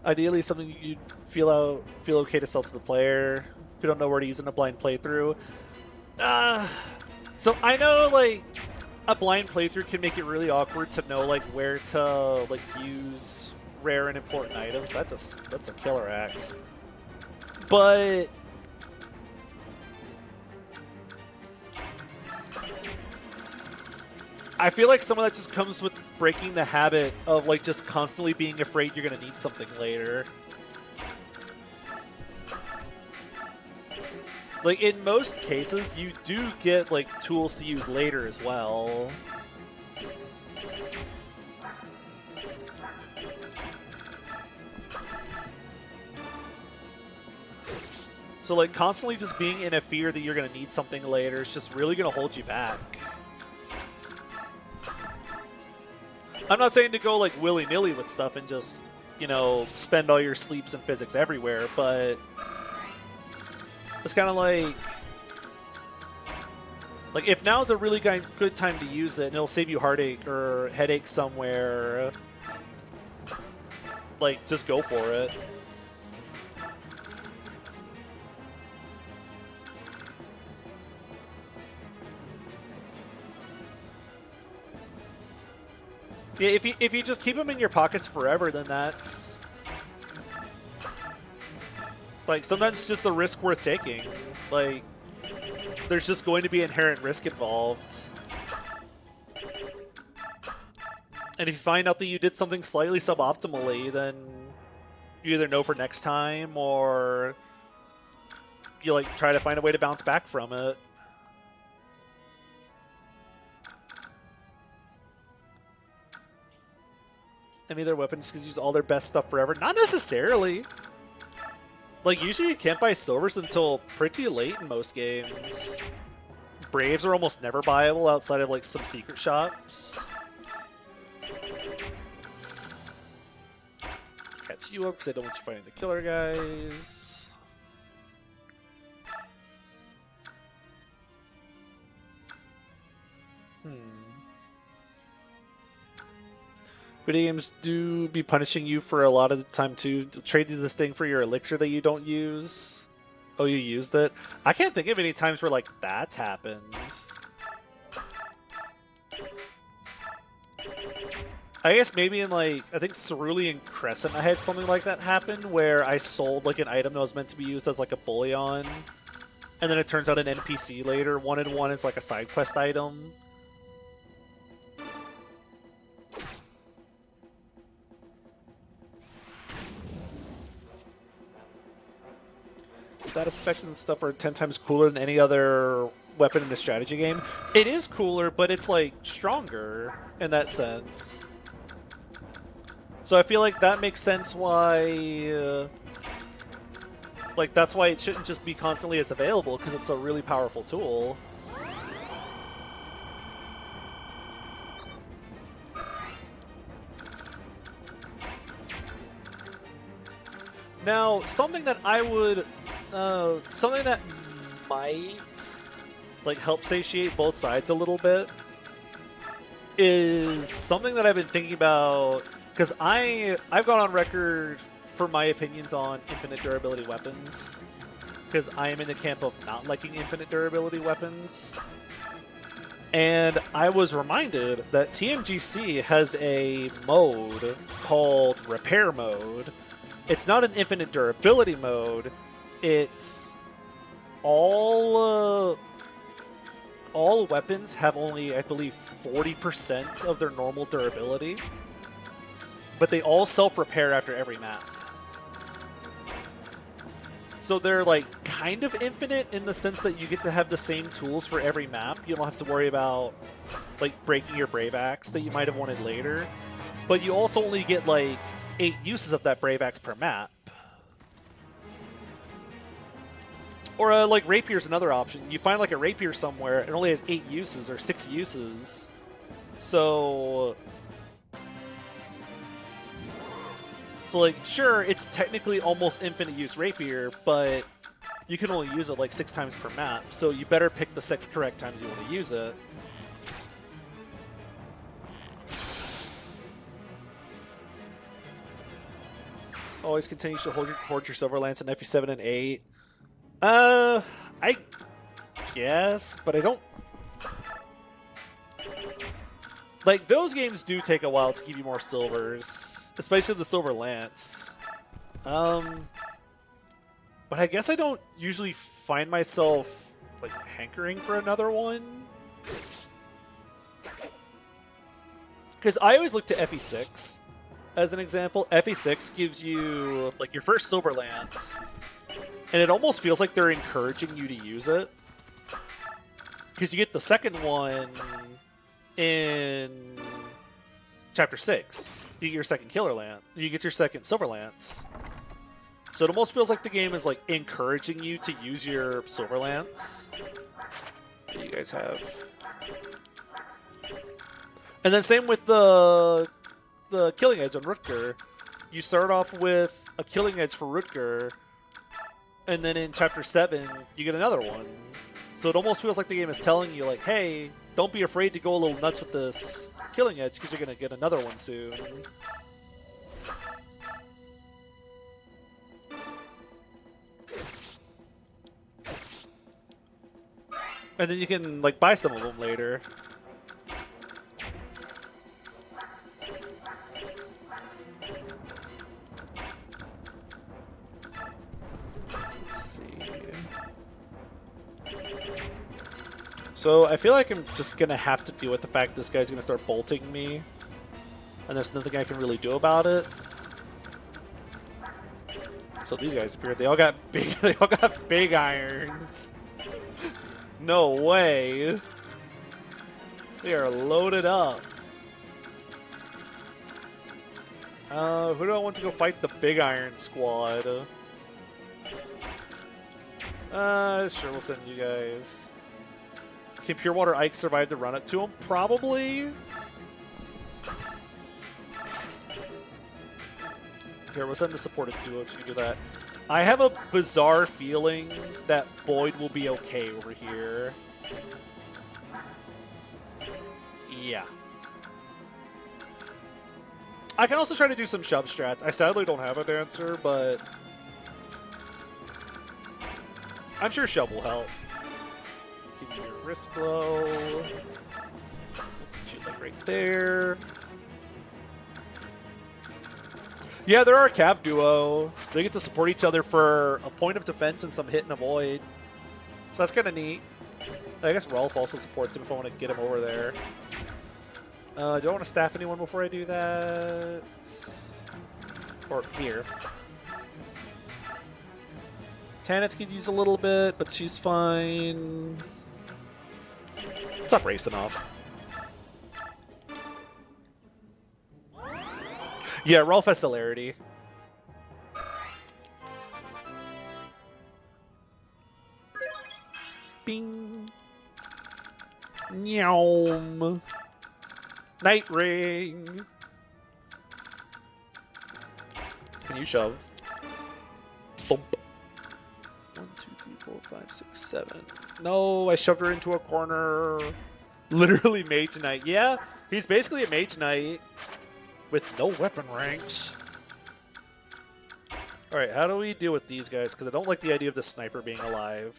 Ideally, something you'd feel okay to sell to the player if you don't know where to use in a blind playthrough. So I know like a blind playthrough can make it really awkward to know like where to like use rare and important items. That's a killer axe. But I feel like some of that just comes with breaking the habit of like just constantly being afraid you're gonna need something later. Like in most cases, you do get like tools to use later as well. So like constantly just being in a fear that you're gonna need something later is just really gonna hold you back. I'm not saying to go like willy-nilly with stuff and just, you know, spend all your sleeps and physics everywhere, but it's kind of like if now's a really good time to use it and it'll save you heartache or headache somewhere, like just go for it. Yeah, if you just keep them in your pockets forever, then that's like sometimes it's just a risk worth taking. Like there's just going to be inherent risk involved. And if you find out that you did something slightly suboptimally, then you either know for next time or you like try to find a way to bounce back from it. Any of their weapons can use all their best stuff forever? Not necessarily. Like, usually you can't buy silvers until pretty late in most games. Braves are almost never buyable outside of, like, some secret shops. Catch you up because I don't want you fighting the killer guys. Video games do be punishing you for a lot of the time too. Trade you this thing for your elixir that you don't use. Oh, you used it? I can't think of any times where like that's happened. I guess maybe in like, I think Cerulean Crescent I had something like that happen where I sold like an item that was meant to be used as like a bullion. And then it turns out an NPC later wanted one as like a side quest item. Status effects and stuff are 10 times cooler than any other weapon in a strategy game. It is cooler, but it's like stronger in that sense. So I feel like that makes sense why like that's why it shouldn't just be constantly as available, because it's a really powerful tool. Now, something that I would something that might like help satiate both sides a little bit is something that I've been thinking about, because I've gone on record for my opinions on infinite durability weapons, because I am in the camp of not liking infinite durability weapons. And I was reminded that TMGC has a mode called Repair Mode. It's not an infinite durability mode. It's all weapons have only, I believe, 40% of their normal durability, but they all self-repair after every map. So they're like kind of infinite in the sense that you get to have the same tools for every map. You don't have to worry about like breaking your Brave Axe that you might have wanted later, but you also only get like 8 uses of that Brave Axe per map. Or like Rapier's another option. You find like a Rapier somewhere, it only has 8 uses or 6 uses. So like, sure, it's technically almost infinite use Rapier, but you can only use it like 6 times per map. So you better pick the 6 correct times you want to use it. always continues to hoard your silver lance in FE7 and 8. I guess, but I don't... Like, those games do take a while to give you more silvers, especially the silver lance. But I guess I don't usually find myself, like, hankering for another one. Because I always look to FE6 as an example. FE6 gives you, like, your first silver lance, and it almost feels like they're encouraging you to use it. Because you get the second one in Chapter 6. You get your second killer lance. You get your second silver lance. So it almost feels like the game is, like, encouraging you to use your silver lance. What do you guys have? And then same with the killing edge on Rutger. You start off with a killing edge for Rutger, and then in Chapter 7, you get another one. So it almost feels like the game is telling you, like, hey, don't be afraid to go a little nuts with this killing edge, because you're going to get another one soon. And then you can, like, buy some of them later. So I feel like I'm just going to have to deal with the fact this guy's going to start bolting me. And there's nothing I can really do about it. So these guys appeared. They all got big irons. No way. They are loaded up. Who do I want to go fight the big iron squad? Sure, we'll send you guys. Can Pure Water Ike survive the run-up to him? Probably. Here, we'll send the supported duo to do that. I have a bizarre feeling that Boyd will be okay over here. Yeah. I can also try to do some shove strats. I sadly don't have a dancer, but I'm sure shove will help. Give you your wrist blow. Shoot like right there. Yeah, they're our Cav duo. They get to support each other for a point of defense and some hit and avoid. So that's kind of neat. I guess Rolf also supports him if I want to get him over there. Do I want to staff anyone before I do that? Or here. Tanith could use a little bit, but she's fine. Stop racing off. Yeah, Rolf has celerity. Bing. Nyom. Night ring. Can you shove? Thump. 1, 2, 3, 4, 5, 6, 7. No, I shoved her into a corner. Literally Mage Knight. Yeah, he's basically a Mage Knight with no weapon ranks. Alright, how do we deal with these guys? Because I don't like the idea of the sniper being alive.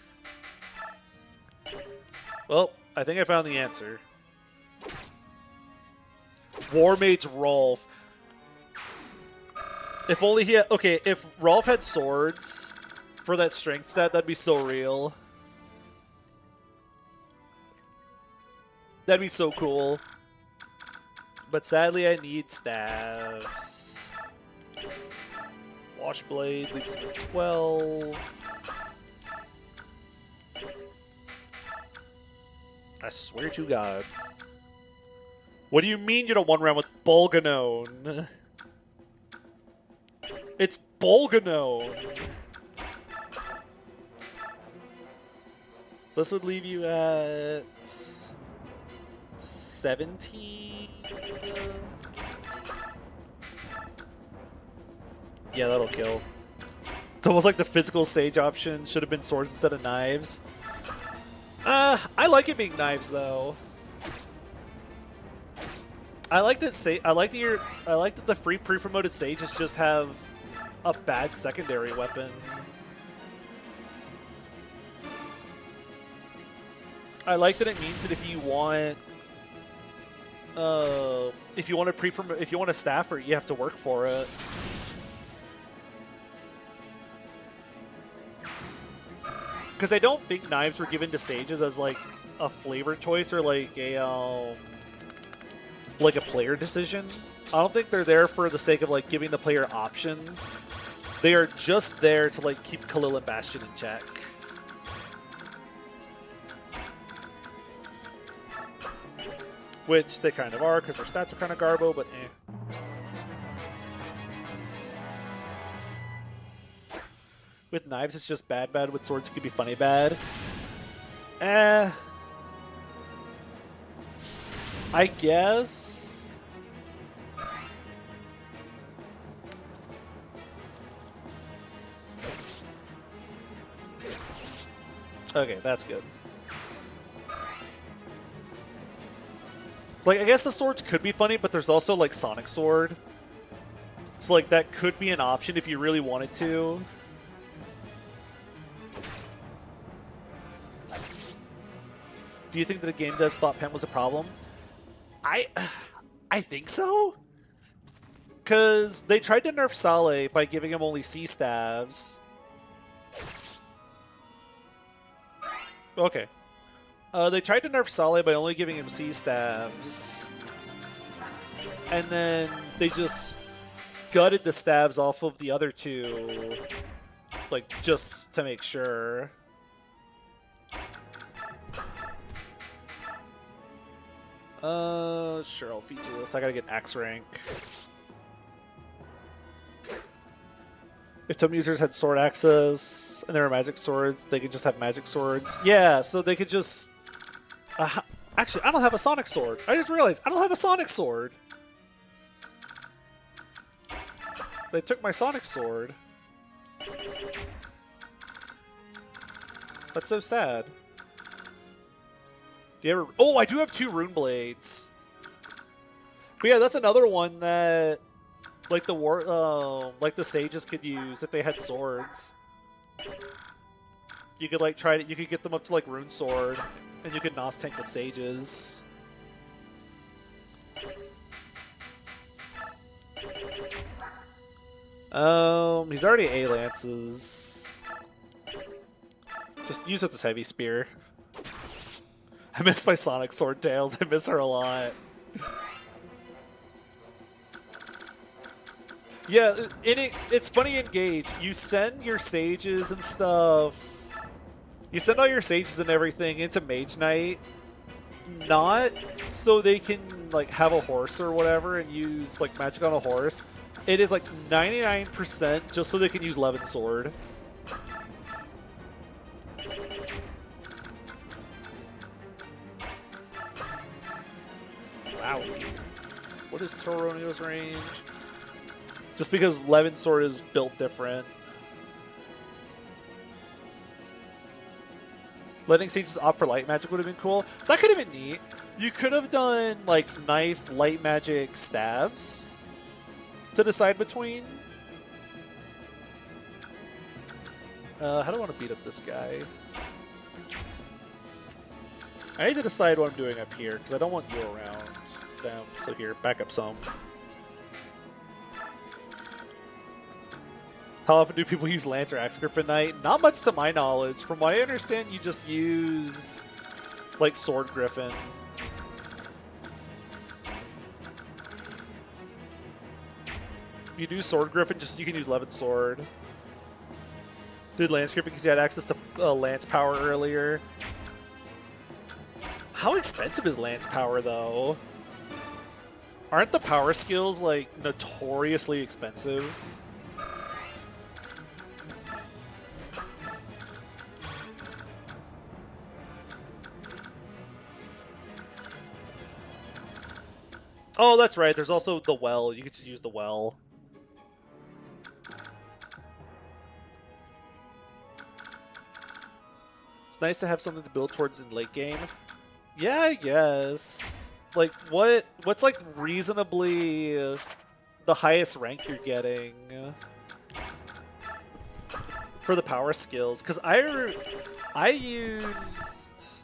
Well, I think I found the answer. War Mage Rolf. If only he had... Okay, if Rolf had swords for that strength stat, that'd be so real. That'd be so cool. But sadly, I need staves. Washblade leaves me 12. I swear to God. What do you mean you don't one round with Bolganone? It's Bolganone. So this would leave you at 17. Yeah, that'll kill. It's almost like the physical Sage option should have been swords instead of knives. I like it being knives though. I like that the free pre-promoted sages just have a bad secondary weapon. I like that it means that if you want a staffer, you have to work for it. Because I don't think knives were given to sages as like a flavor choice or like a player decision. I don't think they're there for the sake of like giving the player options. They are just there to like keep Khalil and Bastion in check. Which they kind of are, because their stats are kind of garbo, but eh. With knives, it's just bad. With swords, it could be funny bad. I guess. Okay, that's good. Like, I guess the swords could be funny, but there's also, like, Sonic Sword. So, like, that could be an option if you really wanted to. Do you think that the game devs thought Pen was a problem? I think so. Because they tried to nerf Saleh by giving him only C stabs. Okay. They tried to nerf Saleh by only giving him C stabs. And then they just gutted the stabs off of the other two. Like, just to make sure. Sure, I'll feed you this. I gotta get Axe rank. If some users had sword access and there were magic swords, they could just have magic swords. Yeah, so they could just... actually, I don't have a Sonic sword. I just realized I don't have a Sonic sword. They took my Sonic sword. That's so sad. Do you ever... Oh, I do have 2 rune blades. But yeah, that's another one that... Like the sages could use if they had swords. You could like try to, you could get them up to like rune sword, and you could nos tank with sages. He's already A lances. Just use it this heavy spear. I miss my Sonic Sword Tails. I miss her a lot. Yeah, it's funny in Gage. You send your sages and stuff. You send all your sages and everything into Mage Knight, not so they can like have a horse or whatever and use like magic on a horse. It is like 99% just so they can use Levin Sword. Wow. What is Toronio's range? Just because Levin Sword is built different. Letting sages opt for light magic would have been cool. That could have been neat. You could have done like knife, light magic, stabs to decide between. How do I want to beat up this guy? I need to decide what I'm doing up here because I don't want you around them. So here, back up some. How often do people use Lance or Axe Griffin Knight? Not much to my knowledge. From what I understand, you just use, like, Sword Griffin. You do Sword Griffin, just you can use Levin Sword. Did Lance Griffin because he had access to Lance power earlier. How expensive is Lance power, though? Aren't the power skills, like, notoriously expensive? Oh, that's right. There's also the well. You could just use the well. It's nice to have something to build towards in late game. Yeah, I guess. Like, what's like reasonably the highest rank you're getting? For the power skills, because I used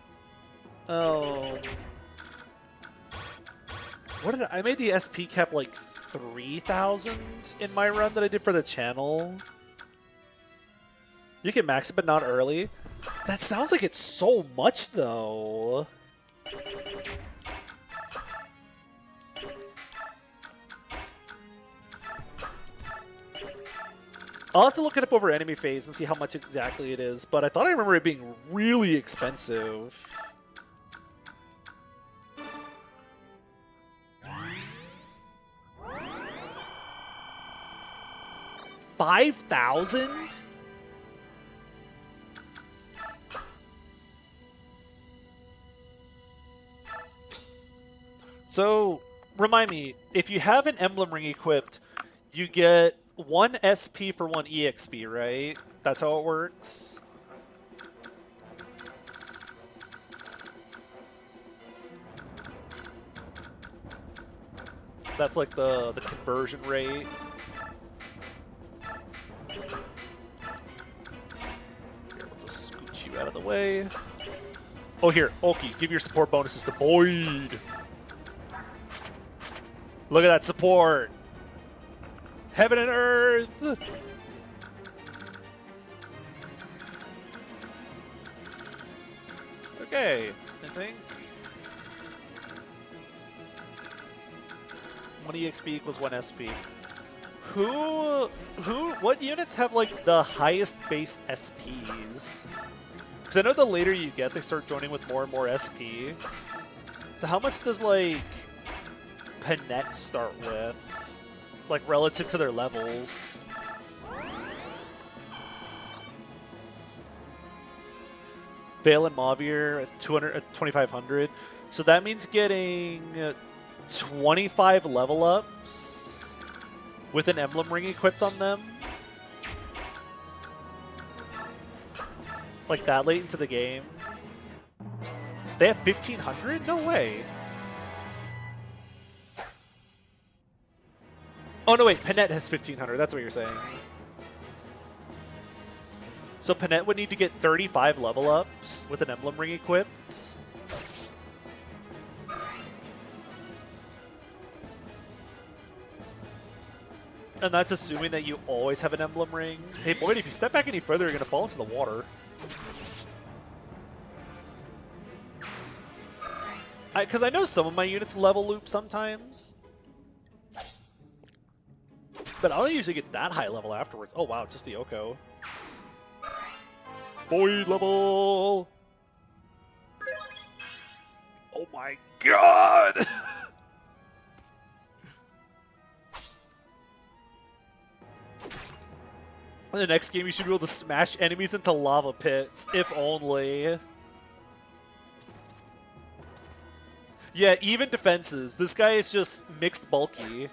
what did I made the SP cap like 3,000 in my run that I did for the channel. You can max it, but not early. That sounds like it's so much though. I'll have to look it up over enemy phase and see how much exactly it is, but I thought I remember it being really expensive. $5,000? So, remind me, if you have an emblem ring equipped, you get 1 SP for 1 EXP, right? That's how it works? That's like the conversion rate. Here, we'll just scooch you out of the way. Oh, here, Oki, give your support bonuses to Boyd. Look at that support. Heaven and earth! Okay, I think 1 EXP equals 1 SP. What units have like the highest base SPs? Because I know the later you get, they start joining with more and more SP. So how much does like Pt9 start with? Like, relative to their levels. Vale and Mavier at 2,500. So that means getting 25 level ups with an emblem ring equipped on them. Like that late into the game. They have 1,500? No way. Oh, no, wait. Pt9 has 1,500. That's what you're saying. So Pt9 would need to get 35 level ups with an emblem ring equipped. And that's assuming that you always have an emblem ring. Hey, Boyd, if you step back any further, you're going to fall into the water. Because I know some of my units level loop sometimes. But I don't usually get that high level afterwards. Oh, wow, just the Oko. Boyd level! Oh my god! In the next game, you should be able to smash enemies into lava pits, if only. Yeah, even defenses. This guy is just mixed bulky.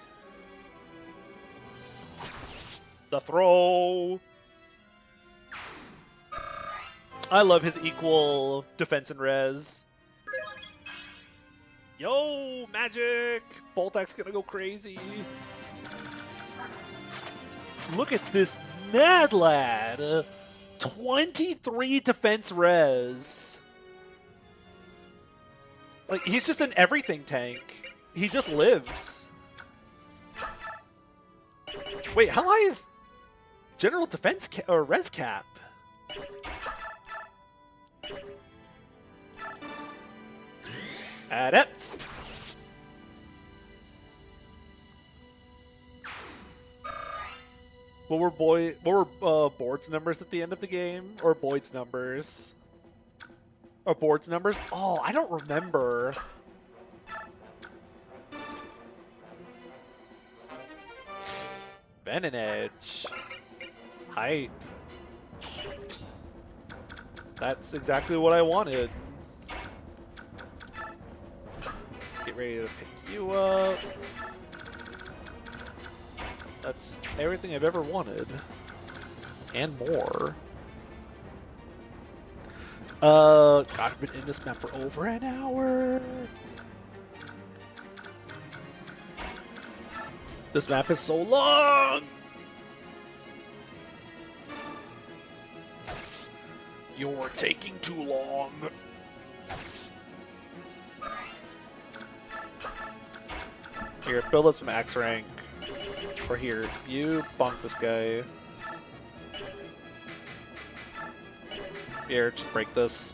The throw. I love his equal defense and res. Yo, magic! Boltack's gonna go crazy. Look at this mad lad. 23 defense res. Like, he's just an everything tank. He just lives. Wait, how high is general defense or res cap? Adept. What were Board's numbers at the end of the game, or Boyd's numbers? Or Board's numbers? Oh, I don't remember. Venom Edge. Hype. That's exactly what I wanted. Get ready to pick you up. That's everything I've ever wanted. And more. God, I've been in this map for over an hour. This map is so long! You're taking too long. Here, build up some X rank. Or here, you bonk this guy. Here, just break this.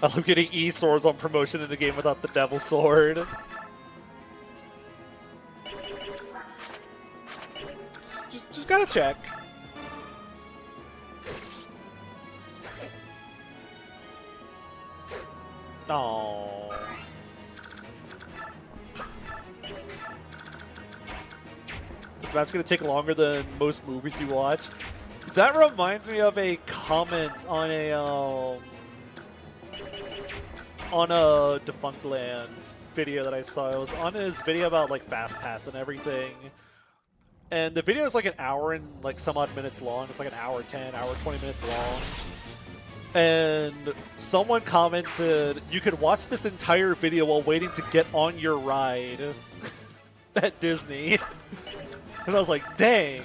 I love getting E swords on promotion in the game without the devil sword. Just gotta check. Oh. This match's gonna take longer than most movies you watch. That reminds me of a comment on a Defunct Land video that I saw. It was on his video about like Fast Pass and everything. And the video is like an hour and like some odd minutes long. It's like an hour 10, hour 20 minutes long. And someone commented, you could watch this entire video while waiting to get on your ride at Disney. And I was like, dang,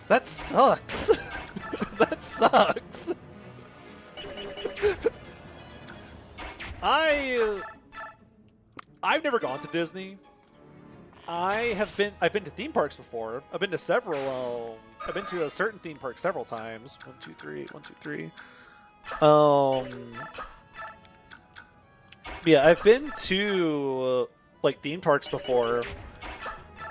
that sucks. That sucks. I've never gone to Disney. I've been to theme parks before. I've been to several. I've been to a certain theme park several times. 1, 2, 3. 1, 2, 3. Yeah, I've been to like theme parks before.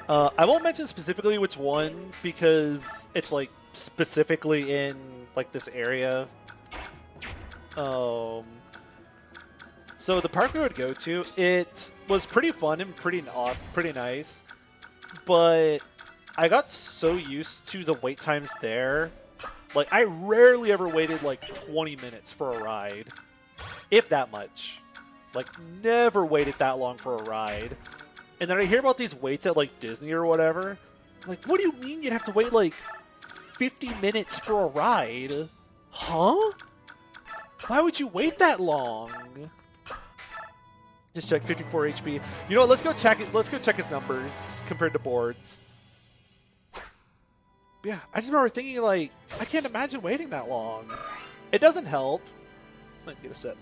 I won't mention specifically which one because it's like specifically in like this area. So the park we would go to, it was pretty fun and pretty awesome, pretty nice. But I got so used to the wait times there. Like, I rarely ever waited like 20 minutes for a ride, if that much. Like, never waited that long for a ride. And then I hear about these waits at like Disney or whatever. I'm like, what do you mean you'd have to wait like 50 minutes for a ride? Huh? Why would you wait that long? Just check 54 HP. You know what? Let's go check it. Let's go check his numbers compared to boards. Yeah, I just remember thinking like, I can't imagine waiting that long. It doesn't help. Let me get a sip.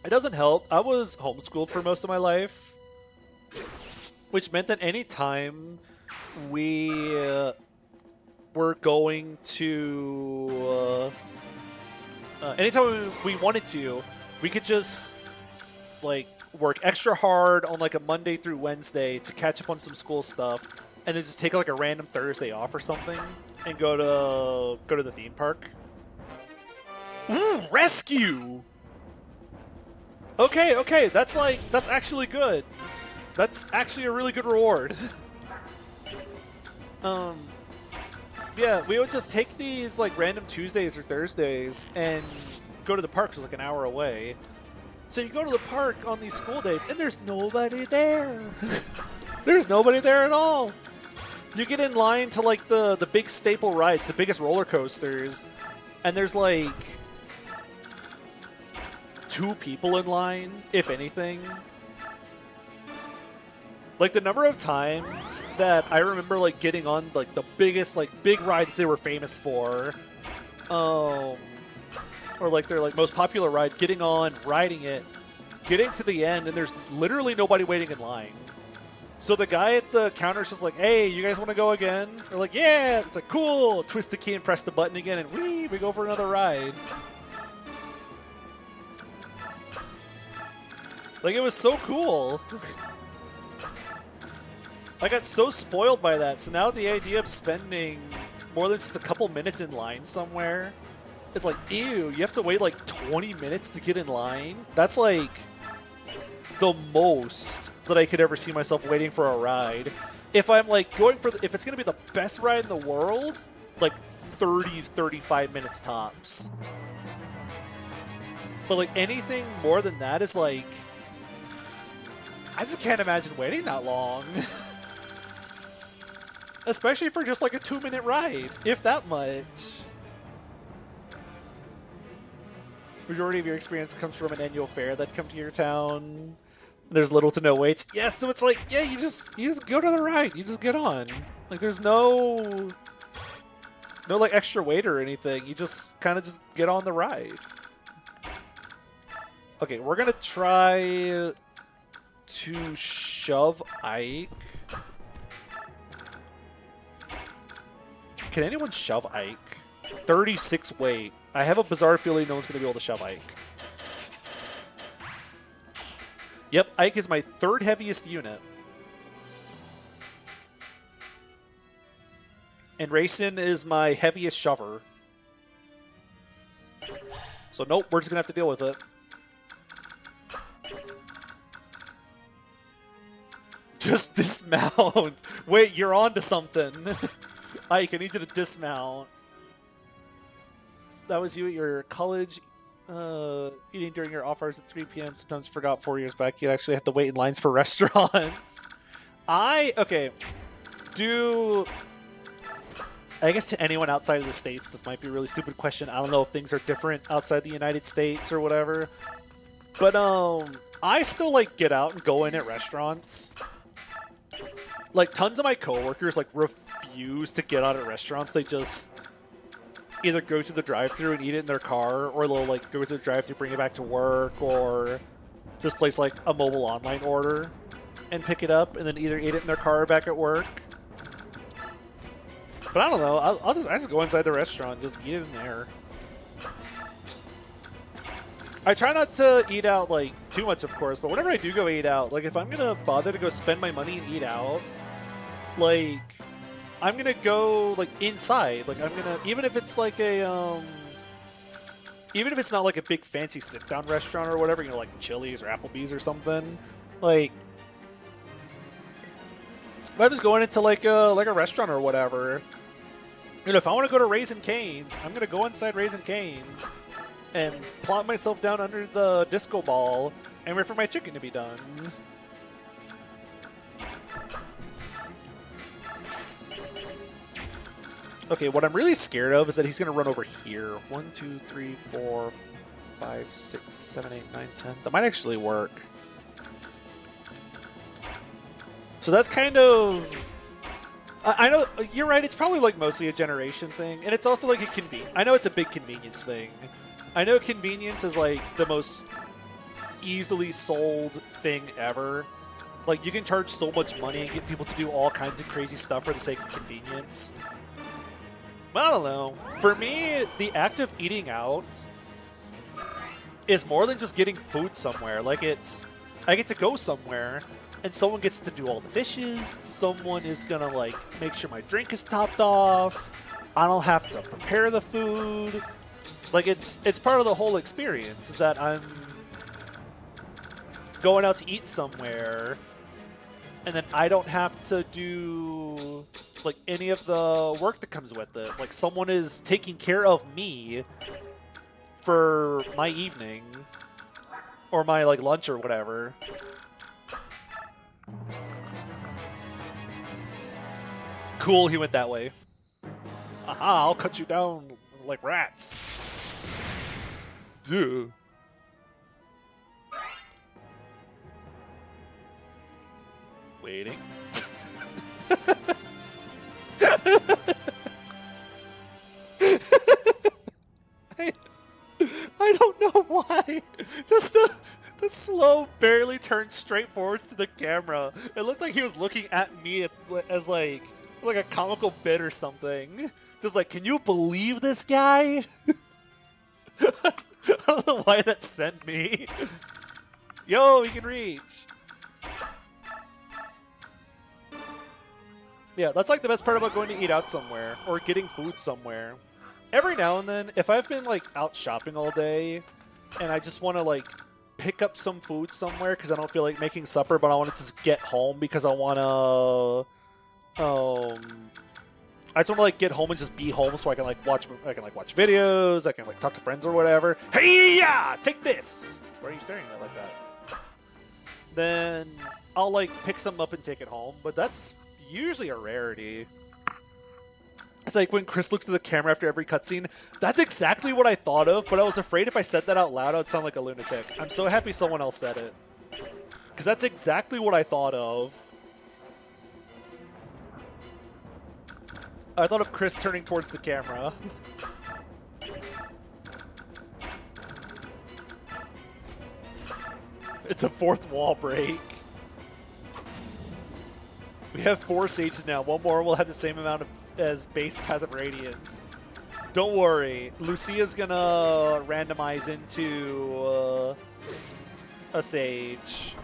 It doesn't help. I was homeschooled for most of my life, which meant that any time we were going to, anytime we wanted to, we could just like work extra hard on like a Monday through Wednesday to catch up on some school stuff, and then just take like a random Thursday off or something and go to the theme park. Ooh, rescue! Okay, that's actually good. That's actually a really good reward. Yeah, we would just take these like random Tuesdays or Thursdays and go to the park, which is like an hour away. So you go to the park on these school days, and there's nobody there. There's nobody there at all. You get in line to like the big staple rides, the biggest roller coasters, and there's like 2 people in line, if anything. Like the number of times that I remember like getting on like the biggest like big ride that they were famous for, or like their like most popular ride, getting on, riding it, getting to the end, and there's literally nobody waiting in line. So the guy at the counter's just like, hey, you guys want to go again? They're like, yeah. It's like, cool. Twist the key and press the button again, and we go for another ride. Like, it was so cool. I got so spoiled by that. So now the idea of spending more than just a couple minutes in line somewhere is like, ew, you have to wait like 20 minutes to get in line? That's like the most that I could ever see myself waiting for a ride. If I'm like going for, if it's going to be the best ride in the world, like 30, 35 minutes tops. But like anything more than that is like, I just can't imagine waiting that long. Especially for just like a 2-minute ride, if that much. Majority of your experience comes from an annual fair that come to your town. There's little to no waits. Yeah, so it's like, yeah, you just go to the ride. You just get on. Like, there's no like extra weight or anything. You just kind of just get on the ride. Okay, we're gonna try to shove Ike. Can anyone shove Ike? 36 weight. I have a bizarre feeling no one's gonna be able to shove Ike. Yep, Ike is my 3rd heaviest unit. And Racing is my heaviest shover. So nope, we're just gonna have to deal with it. Just dismount. Wait, you're on to something. Ike, I need you to dismount. That was you at your college eating during your off hours at 3 p.m. Sometimes forgot 4 years back you'd actually have to wait in lines for restaurants. Okay. I guess to anyone outside of the States, this might be a really stupid question. I don't know if things are different outside the United States or whatever. But, I still, like, get out and go in at restaurants. Like, tons of my coworkers, like, refuse to get out at restaurants. They just either go through the drive-thru and eat it in their car, or they'll, like, go through the drive-thru, bring it back to work, or just place, like, a mobile online order and pick it up, and then either eat it in their car or back at work. But I don't know. I just go inside the restaurant and just eat it in there. I try not to eat out, like, too much, of course, but whenever I do go eat out, like, if I'm gonna bother to go spend my money and eat out, like, I'm gonna go, like, inside. Like, I'm gonna, even if it's like a, even if it's not like a big fancy sit-down restaurant or whatever, you know, like Chili's or Applebee's or something, like, if I'm just going into like a restaurant or whatever, you know, if I want to go to Raising Cane's, I'm gonna go inside Raising Cane's and plop myself down under the disco ball and wait for my chicken to be done. Okay, what I'm really scared of is that he's going to run over here. 1, 2, 3, 4, 5, 6, 7, 8, 9, 10. That might actually work. So that's kind of... I know, you're right, it's probably like mostly a generation thing. And it's also like I know it's a big convenience thing. I know convenience is like the most easily sold thing ever. Like, you can charge so much money and get people to do all kinds of crazy stuff for the sake of convenience. But I don't know. For me, the act of eating out is more than just getting food somewhere. Like, I get to go somewhere, and someone gets to do all the dishes. Someone is gonna, like, make sure my drink is topped off. I don't have to prepare the food. Like, it's part of the whole experience, is that I'm going out to eat somewhere, and then I don't have to do, like, any of the work that comes with it. Like, someone is taking care of me for my evening or my, like, lunch or whatever. Cool, he went that way. Aha, I'll cut you down like rats. Dude. Waiting. I don't know why. Just the slow, barely turned straight forwards to the camera. It looked like he was looking at me as like a comical bit or something. Just like, can you believe this guy? I don't know why that sent me. Yo, he can reach. Yeah, that's like the best part about going to eat out somewhere or getting food somewhere. Every now and then, if I've been like out shopping all day and I just want to like pick up some food somewhere because I don't feel like making supper, but I want to just get home because I want to, I just want to like get home and just be home so I can like watch videos, I can like talk to friends or whatever. Hey, yeah, take this. Why are you staring at me like that? Then I'll like pick some up and take it home, but that's usually a rarity. It's like when Chris looks to the camera after every cutscene. That's exactly what I thought of, but I was afraid if I said that out loud, I'd sound like a lunatic. I'm so happy someone else said it. Because that's exactly what I thought of. I thought of Chris turning towards the camera. It's a fourth wall break. We have 4 sages now. One more will have the same amount as base Path of Radiance. Don't worry. Lucia's gonna randomize into a sage.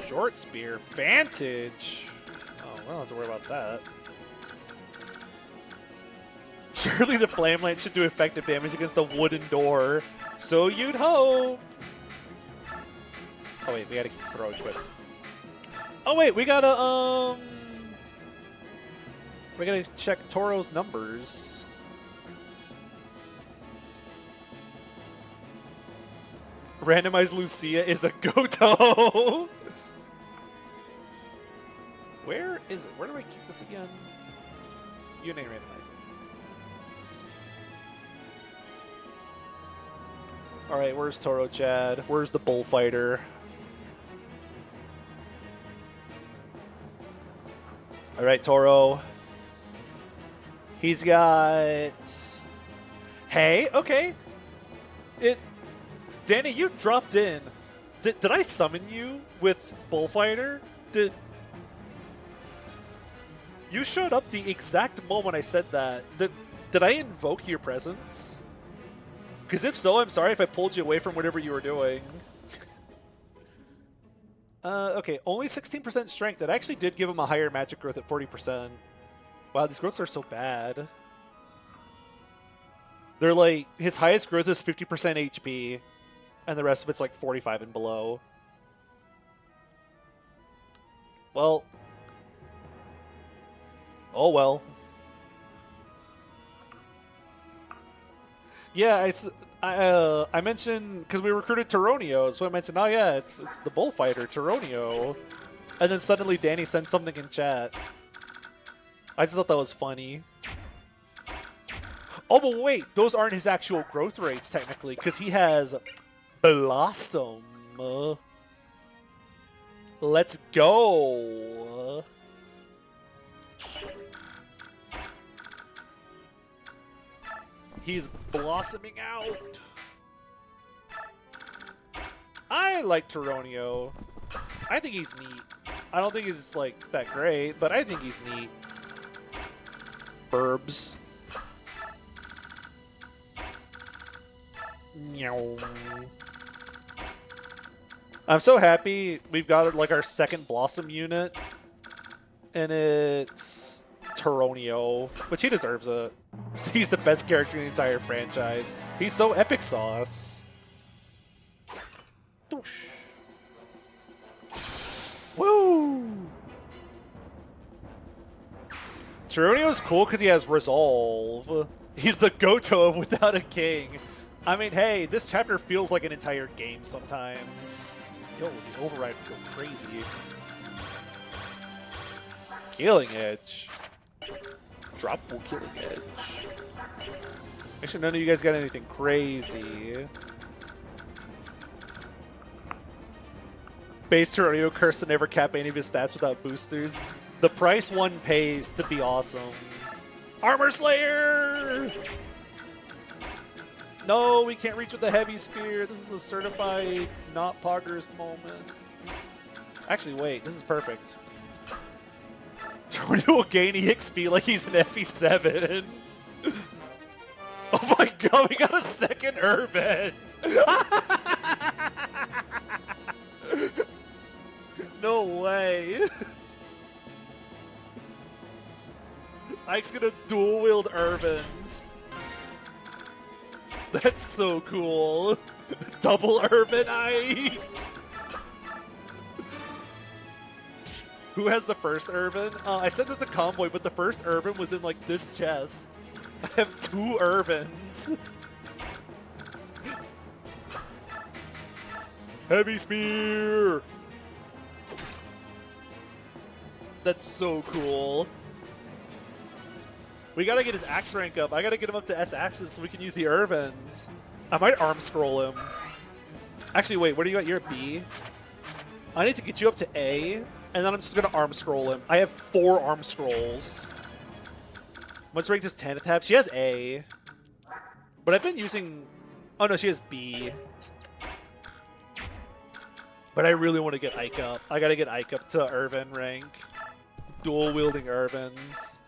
Short spear. Vantage. Oh, we don't have to worry about that. Surely the flame lance should do effective damage against a wooden door. So you'd hope. Oh wait, we gotta keep the throw equipped. Oh wait, we gotta check Toro's numbers. Randomize Lucia is a Goto. Where is it? Where do I keep this again? UNA randomizer. Alright, where's Toro Chad? Where's the bullfighter? Alright, Toro. He's got... Hey, okay. Danny, you dropped in. Did I summon you with bullfighter? You showed up the exact moment I said that. Did I invoke your presence? Because if so, I'm sorry if I pulled you away from whatever you were doing. Okay, only 16% strength. That actually did give him a higher magic growth at 40%. Wow, these growths are so bad. They're like, his highest growth is 50% HP, and the rest of it's like 45 and below. Well. Oh well. Yeah, I mentioned, because we recruited Tyronio, so I mentioned, oh yeah, it's the bullfighter, Tyronio. And then suddenly Danny sent something in chat. I just thought that was funny. Oh, but wait, those aren't his actual growth rates, technically, because he has Blossom. Let's go. He's blossoming out. I like Tyronio. I think he's neat. I don't think he's like that great, but I think he's neat. Burbs. Meow. I'm so happy we've got like our second Blossom unit, and it's Tyronio, which he deserves it. He's the best character in the entire franchise. He's so epic sauce. Doosh. Woo! Tyronio's cool because he has Resolve. He's the Goto without a king. I mean, hey, this chapter feels like an entire game sometimes. Yo, the override would go crazy. Killing Edge. Droppable Killing Edge. Actually, none of you guys got anything crazy. Base Tyronio cursed to never cap any of his stats without boosters. The price one pays to be awesome. Armor Slayer! No, we can't reach with the heavy spear. This is a certified not poggers moment. Actually, wait, this is perfect. Tyronio will gain EXP like he's an FE7. Oh my god, we got a second Urban! No way! Ike's gonna dual wield Urbans. That's so cool. Double Urban Ike! Who has the first Urban? I sent it to Convoy, but the first Urban was in like this chest. I have 2 Urbans. Heavy Spear! That's so cool. We gotta get his axe rank up. I gotta get him up to S axes so we can use the Urbans. I might arm scroll him. Actually, wait, what are you at? You're a B? I need to get you up to A, and then I'm just going to arm scroll him. I have 4 arm scrolls. What's ranked as 10 to have? She has A. But I've been using... Oh, no, she has B. But I really want to get Ike up. I got to get Ike up to Irvin rank. Dual-wielding Irvins.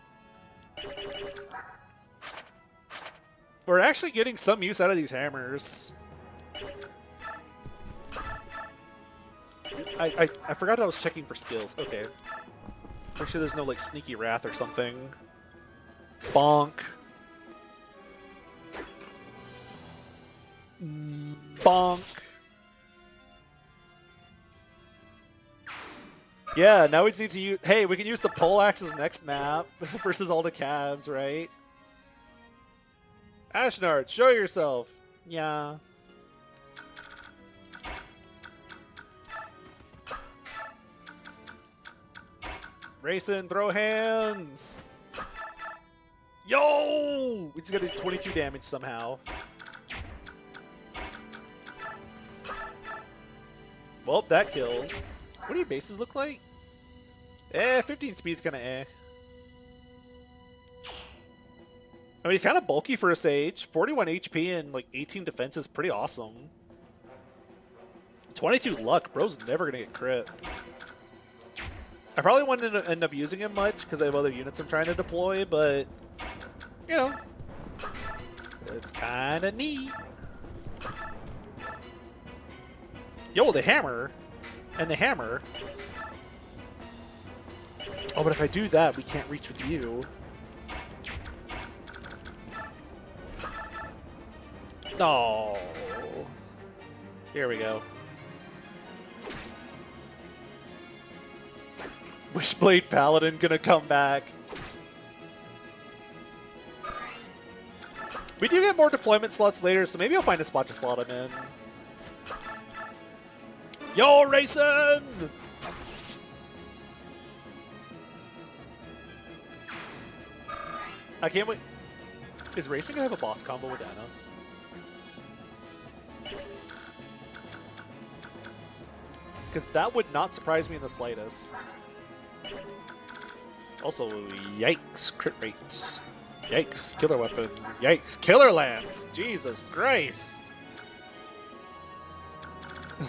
We're actually getting some use out of these hammers. I forgot I was checking for skills. Okay. Make sure there's no, like, sneaky wrath or something. Bonk. Bonk. Yeah, now we just need to use... Hey, we can use the poleaxes next map versus all the calves, right? Ashnard, show yourself. Yeah. Racing, throw hands. Yo! We just got to do 22 damage somehow. Well, that kills. What do your bases look like? 15 speed's kind of eh. I mean, he's kind of bulky for a Sage. 41 HP and like 18 defense is pretty awesome. 22 luck. Bro's never going to get crit. I probably wouldn't end up using him much because I have other units I'm trying to deploy, but, you know, it's kind of neat. Yo, the hammer. And the hammer. Oh, but if I do that, we can't reach with you. No. Here we go. Wishblade Paladin gonna come back. We do get more deployment slots later, so maybe I'll find a spot to slot him in. Yo, Racing! I can't wait. Is Racing gonna have a boss combo with Anna? Because that would not surprise me in the slightest. Also, yikes, crit rates. Yikes, killer weapon. Yikes, killer lance. Jesus Christ.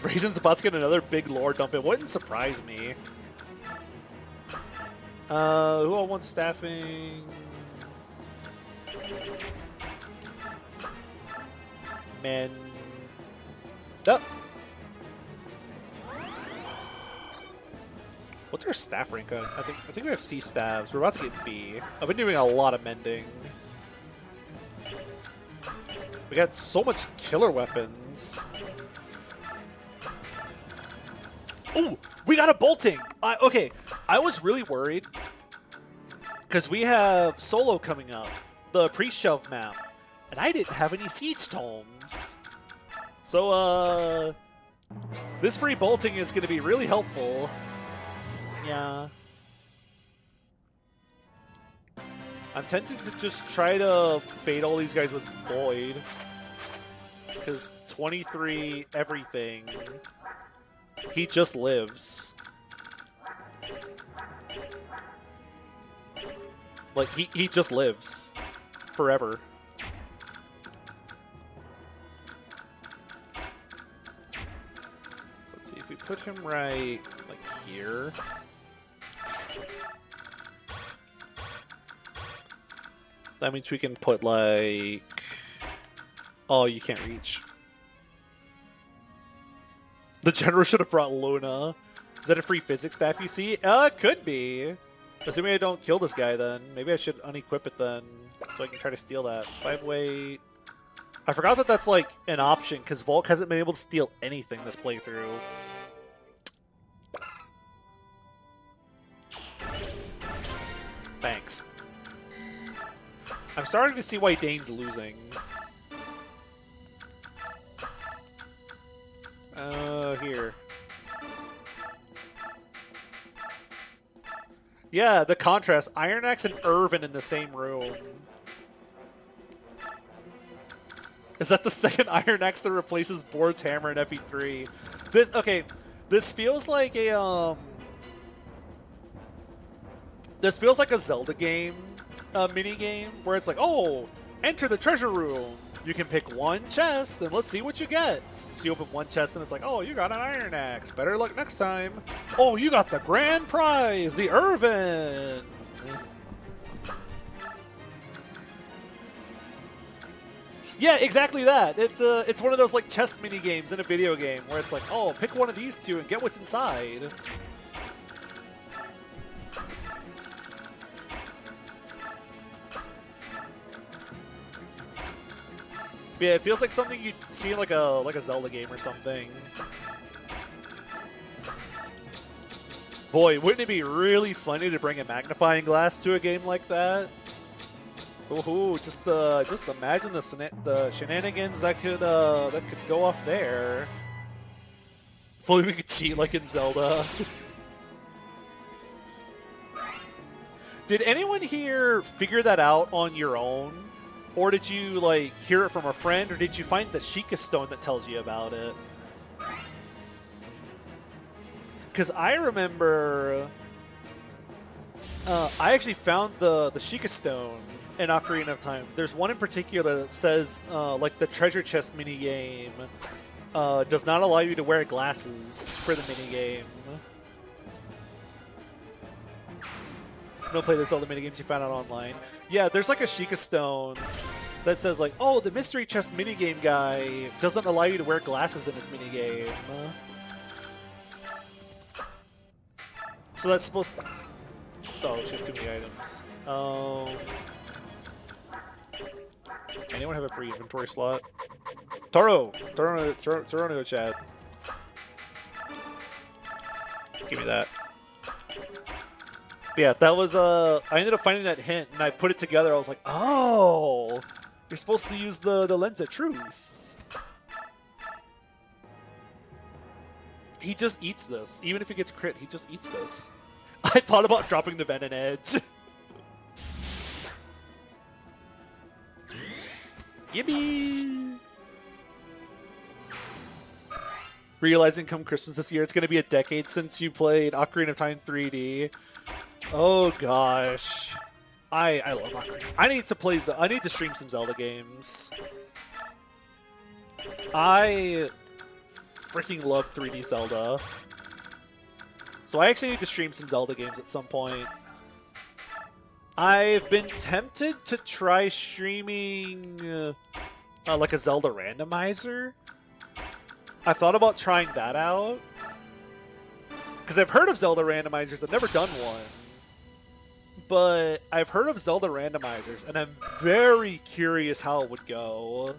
Raisin's about to get another big lore dump. It wouldn't surprise me. Who all wants staffing? Man. Oh. What's our staff rank on? I think we have C staffs. We're about to get B. I've been doing a lot of mending. We got so much killer weapons. Oh, we got a bolting. Okay, I was really worried because we have solo coming up, the pre-shove map, and I didn't have any siege tomes. So, this free bolting is going to be really helpful. Yeah. I'm tempted to just try to bait all these guys with Void. Because 23 everything. He just lives. Like, he just lives. Forever. Let's see, if we put him right, like, here... That means we can put, like... Oh, you can't reach. The general should have brought Luna. Is that a free physics staff you see? It could be. Assuming I don't kill this guy then. Maybe I should unequip it then, so I can try to steal that. 5-weight... I forgot that that's, like, an option, because Volk hasn't been able to steal anything this playthrough. Thanks. I'm starting to see why Dane's losing. Here. Yeah, the contrast. Iron Axe and Irvin in the same room. Is that the second Iron Axe that replaces Board's hammer in FE3? This feels like a This feels like a Zelda game, mini game, where it's like, oh, enter the treasure room. You can pick one chest and let's see what you get. So you open one chest and it's like, oh, you got an Iron Axe. Better luck next time. Oh, you got the grand prize, the Irvin. Yeah, exactly that. It's one of those like chest mini games in a video game where it's like, oh, pick one of these two and get what's inside. Yeah, it feels like something you'd see in like a Zelda game or something. Boy, wouldn't it be really funny to bring a magnifying glass to a game like that? Ooh, just imagine the shenanigans that could go off there. If only we could cheat like in Zelda. Did anyone here figure that out on your own? Or did you like hear it from a friend, or did you find the Sheikah stone that tells you about it? Because I remember I actually found the Sheikah stone in Ocarina of Time. There's one in particular that says like the treasure chest minigame does not allow you to wear glasses for the minigame. Don't play this all the minigames you found out online. Yeah, there's like a Sheikah stone that says like, oh, the mystery chest minigame guy doesn't allow you to wear glasses in his minigame. So that's supposed to... Oh, it's just too many items. Anyone have a free inventory slot? Taro no chat. Give me that. Yeah, that was I ended up finding that hint and I put it together. I was like, oh, you're supposed to use the lens of truth. He just eats this. Even if he gets crit, he just eats this. I thought about dropping the Venom Edge. Gimme! Realizing come Christmas this year, it's going to be a decade since you played Ocarina of Time 3D. Oh gosh. I love Ocarina. I need to stream some Zelda games. I freaking love 3D Zelda. So I actually need to stream some Zelda games at some point. I've been tempted to try streaming like a Zelda randomizer. I thought about trying that out. Because I've heard of Zelda randomizers, I've never done one. But I've heard of Zelda randomizers, and I'm very curious how it would go.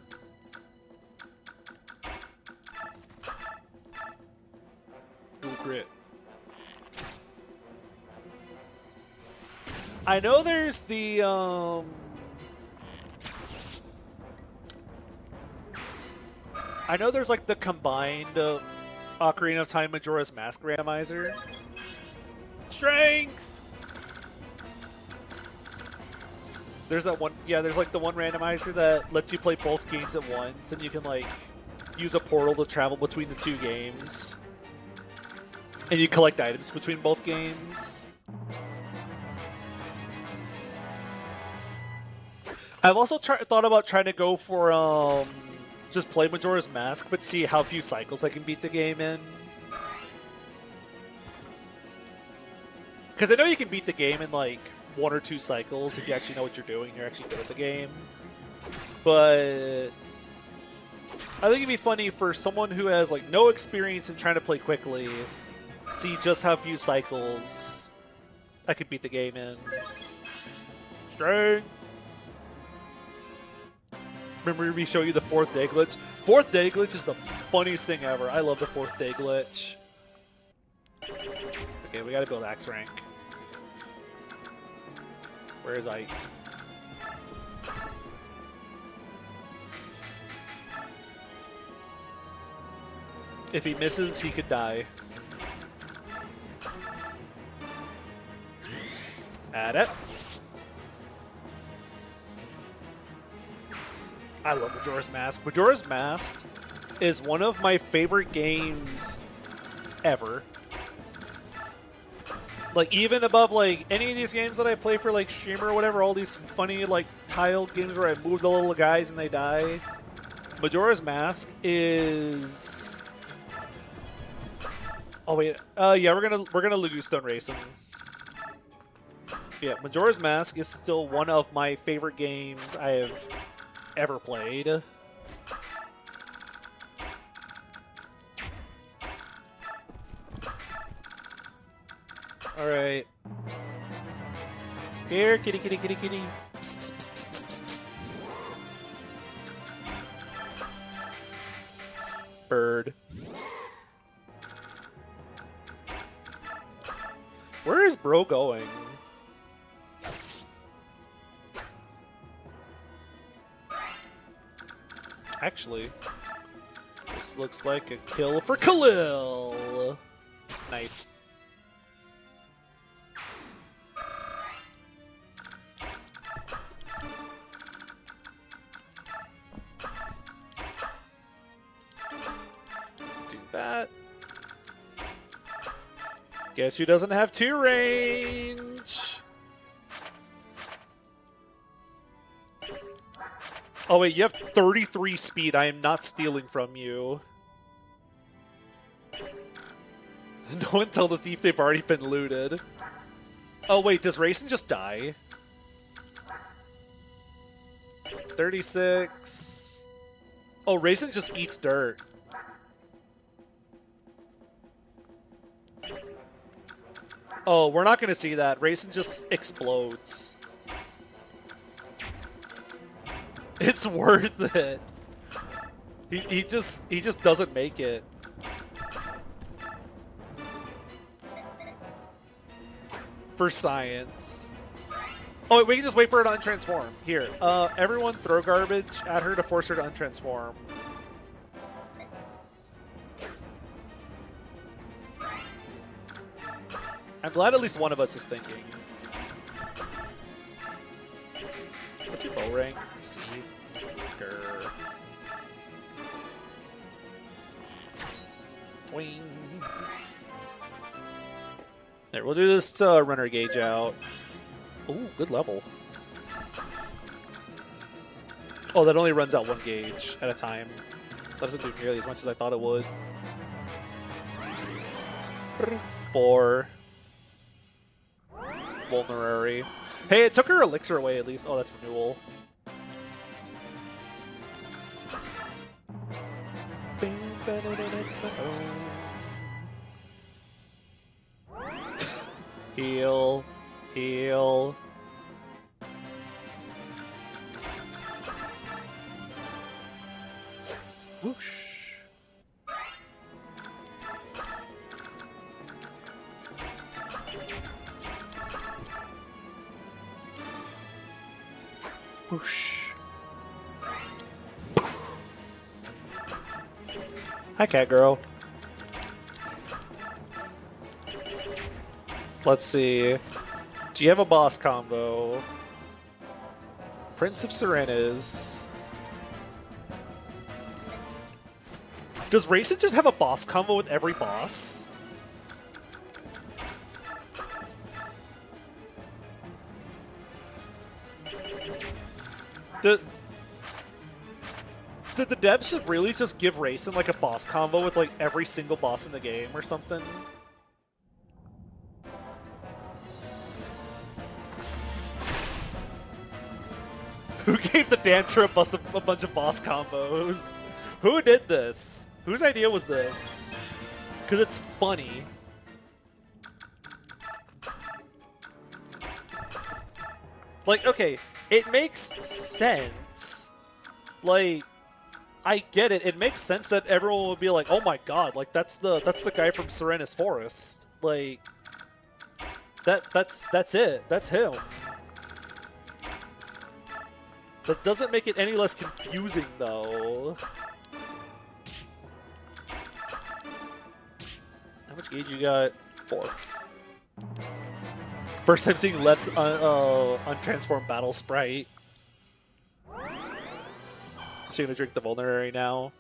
Ooh, crit. I know there's the, I know there's like the combined Ocarina of Time Majora's Mask randomizer. Strength! There's that one, yeah, there's like the one randomizer that lets you play both games at once, and you can like use a portal to travel between the two games. And you collect items between both games. I've also thought about trying to go for just play Majora's Mask, but see how few cycles I can beat the game in. Because I know you can beat the game in like 1 or 2 cycles if you actually know what you're doing, you're actually good at the game. But I think it'd be funny for someone who has like no experience in trying to play quickly, see just how few cycles I could beat the game in. Strength! Remember me showing you the 4th day glitch? 4th day glitch is the funniest thing ever. I love the 4th day glitch. Okay, we gotta build axe rank. Where is Ike? If he misses, he could die. Add it. I love Majora's Mask. Majora's Mask is one of my favorite games ever. Like, even above, like, any of these games that I play for, like, streamer or whatever, all these funny, like, tile games where I move the little guys and they die. Majora's Mask is... Oh, wait. Yeah, we're gonna Laguz Stone Racing. Yeah, Majora's Mask is still one of my favorite games I have ever played. Alright. Here, kitty, kitty, kitty, kitty. Psst, psst, psst, psst, psst, psst. Bird. Where is bro going? Actually, this looks like a kill for Khalil. Knife. Do that. Guess who doesn't have 2 range? Oh wait, you have 33 speed. I am not stealing from you. No one tell the thief they've already been looted. Oh wait, does Racing just die? 36. Oh, Racing just eats dirt. Oh, we're not gonna see that. Racing just explodes. It's worth it. He just doesn't make it. For science. Oh wait, we can just wait for her to untransform. Here, everyone throw garbage at her to force her to untransform. I'm glad at least one of us is thinking. What's your bow rank? C. Grr. Twing. There, we'll do this to runner gauge out. Ooh, good level. Oh, that only runs out 1 gauge at a time. That doesn't do nearly as much as I thought it would. 4. Vulnerary. Hey, it took her elixir away at least. Oh, that's renewal. Heal. Heal. Whoosh. Whoosh. Hi, cat girl. Let's see. Do you have a boss combo? Prince of Serenas. Does Racing just have a boss combo with every boss? Did the devs should really just give Racing like a boss combo with like every single boss in the game or something? Who gave the dancer a bunch of boss combos? Who did this? Whose idea was this? Because it's funny. Like, okay, it makes sense. Like, I get it. It makes sense that everyone would be like, "Oh my god! Like that's the guy from Serena's Forest." Like, that's it. That's him. That doesn't make it any less confusing, though. How much gauge you got? 4. First time seeing Let's untransform Battle Sprite. She's gonna drink the vulnerary now.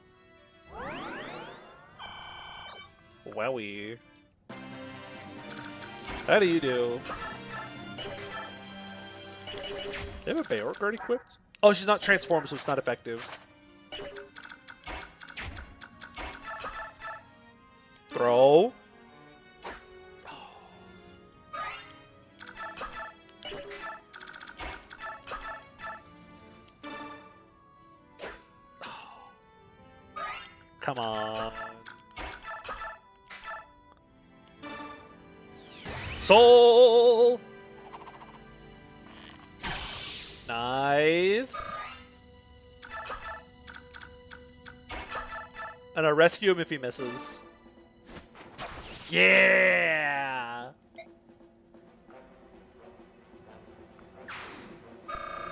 Wowie. How do you do? They have a Beorc already equipped? Oh, she's not transformed, so it's not effective. Throw. Come on. Soul! Nice. And I rescue him if he misses. Yeah!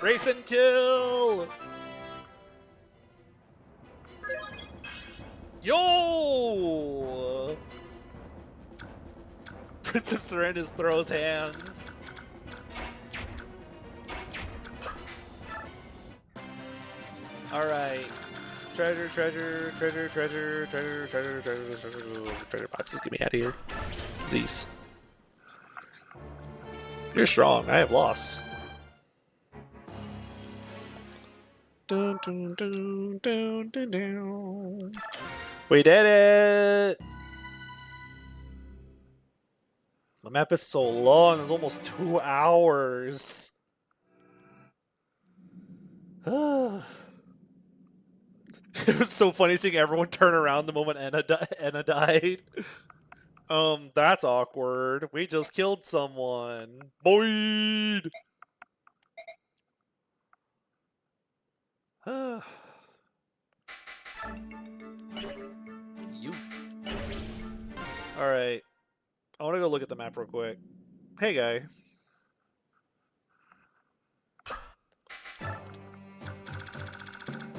Race and kill! Yo! Prince of Serenus throws hands. Alright. Treasure, treasure, treasure, treasure, treasure, treasure, treasure, treasure, treasure boxes. Get me out of here. Zeus. You're strong. I have loss. Dun, dun, dun, dun, dun, dun. We did it! The map is so long. It's almost 2 hours. It was so funny seeing everyone turn around the moment Anna died. That's awkward. We just killed someone. Boyd! Youth. Alright. I want to go look at the map real quick. Hey, guy.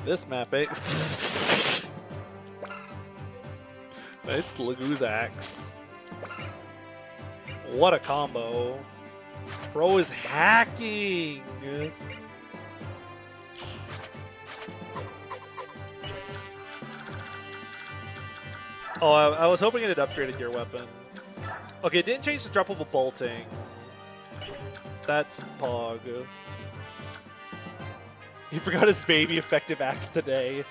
This map, eh? Nice Laguz axe. What a combo. Bro is hacking. Oh, I was hoping it had upgraded your weapon. Okay, it didn't change the droppable bolting. That's Pog. He forgot his baby effective axe today.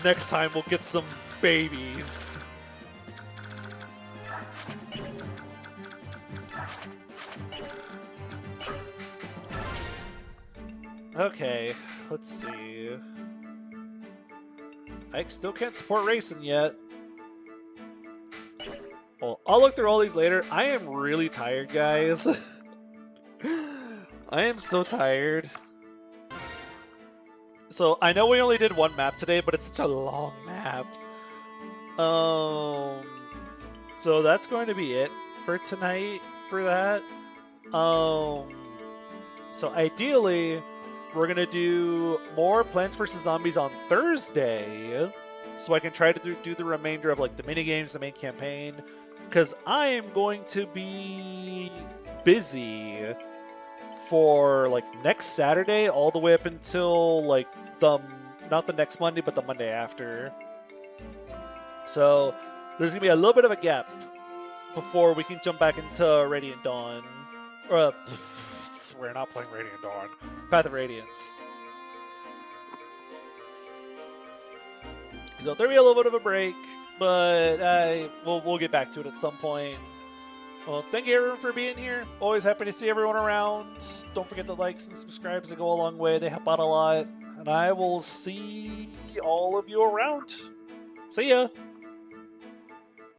Next time we'll get some babies. Okay, let's see. I still can't support racing yet. Well, I'll look through all these later. I am really tired, guys. I am so tired. So, I know we only did one map today, but it's such a long map. So that's going to be it for tonight for that. So ideally, we're going to do more Plants vs. Zombies on Thursday, so I can try to do the remainder of like the minigames, the main campaign, because I am going to be busy for like next Saturday all the way up until like not the next Monday, but the Monday after. So there's gonna be a little bit of a gap before we can jump back into Radiant Dawn. Or we're not playing Radiant Dawn. Path of Radiance. So there'll be a little bit of a break, but we'll get back to it at some point. Well, thank you everyone for being here. Always happy to see everyone around. Don't forget the likes and subscribes. They go a long way. They help out a lot. And I will see all of you around. See ya!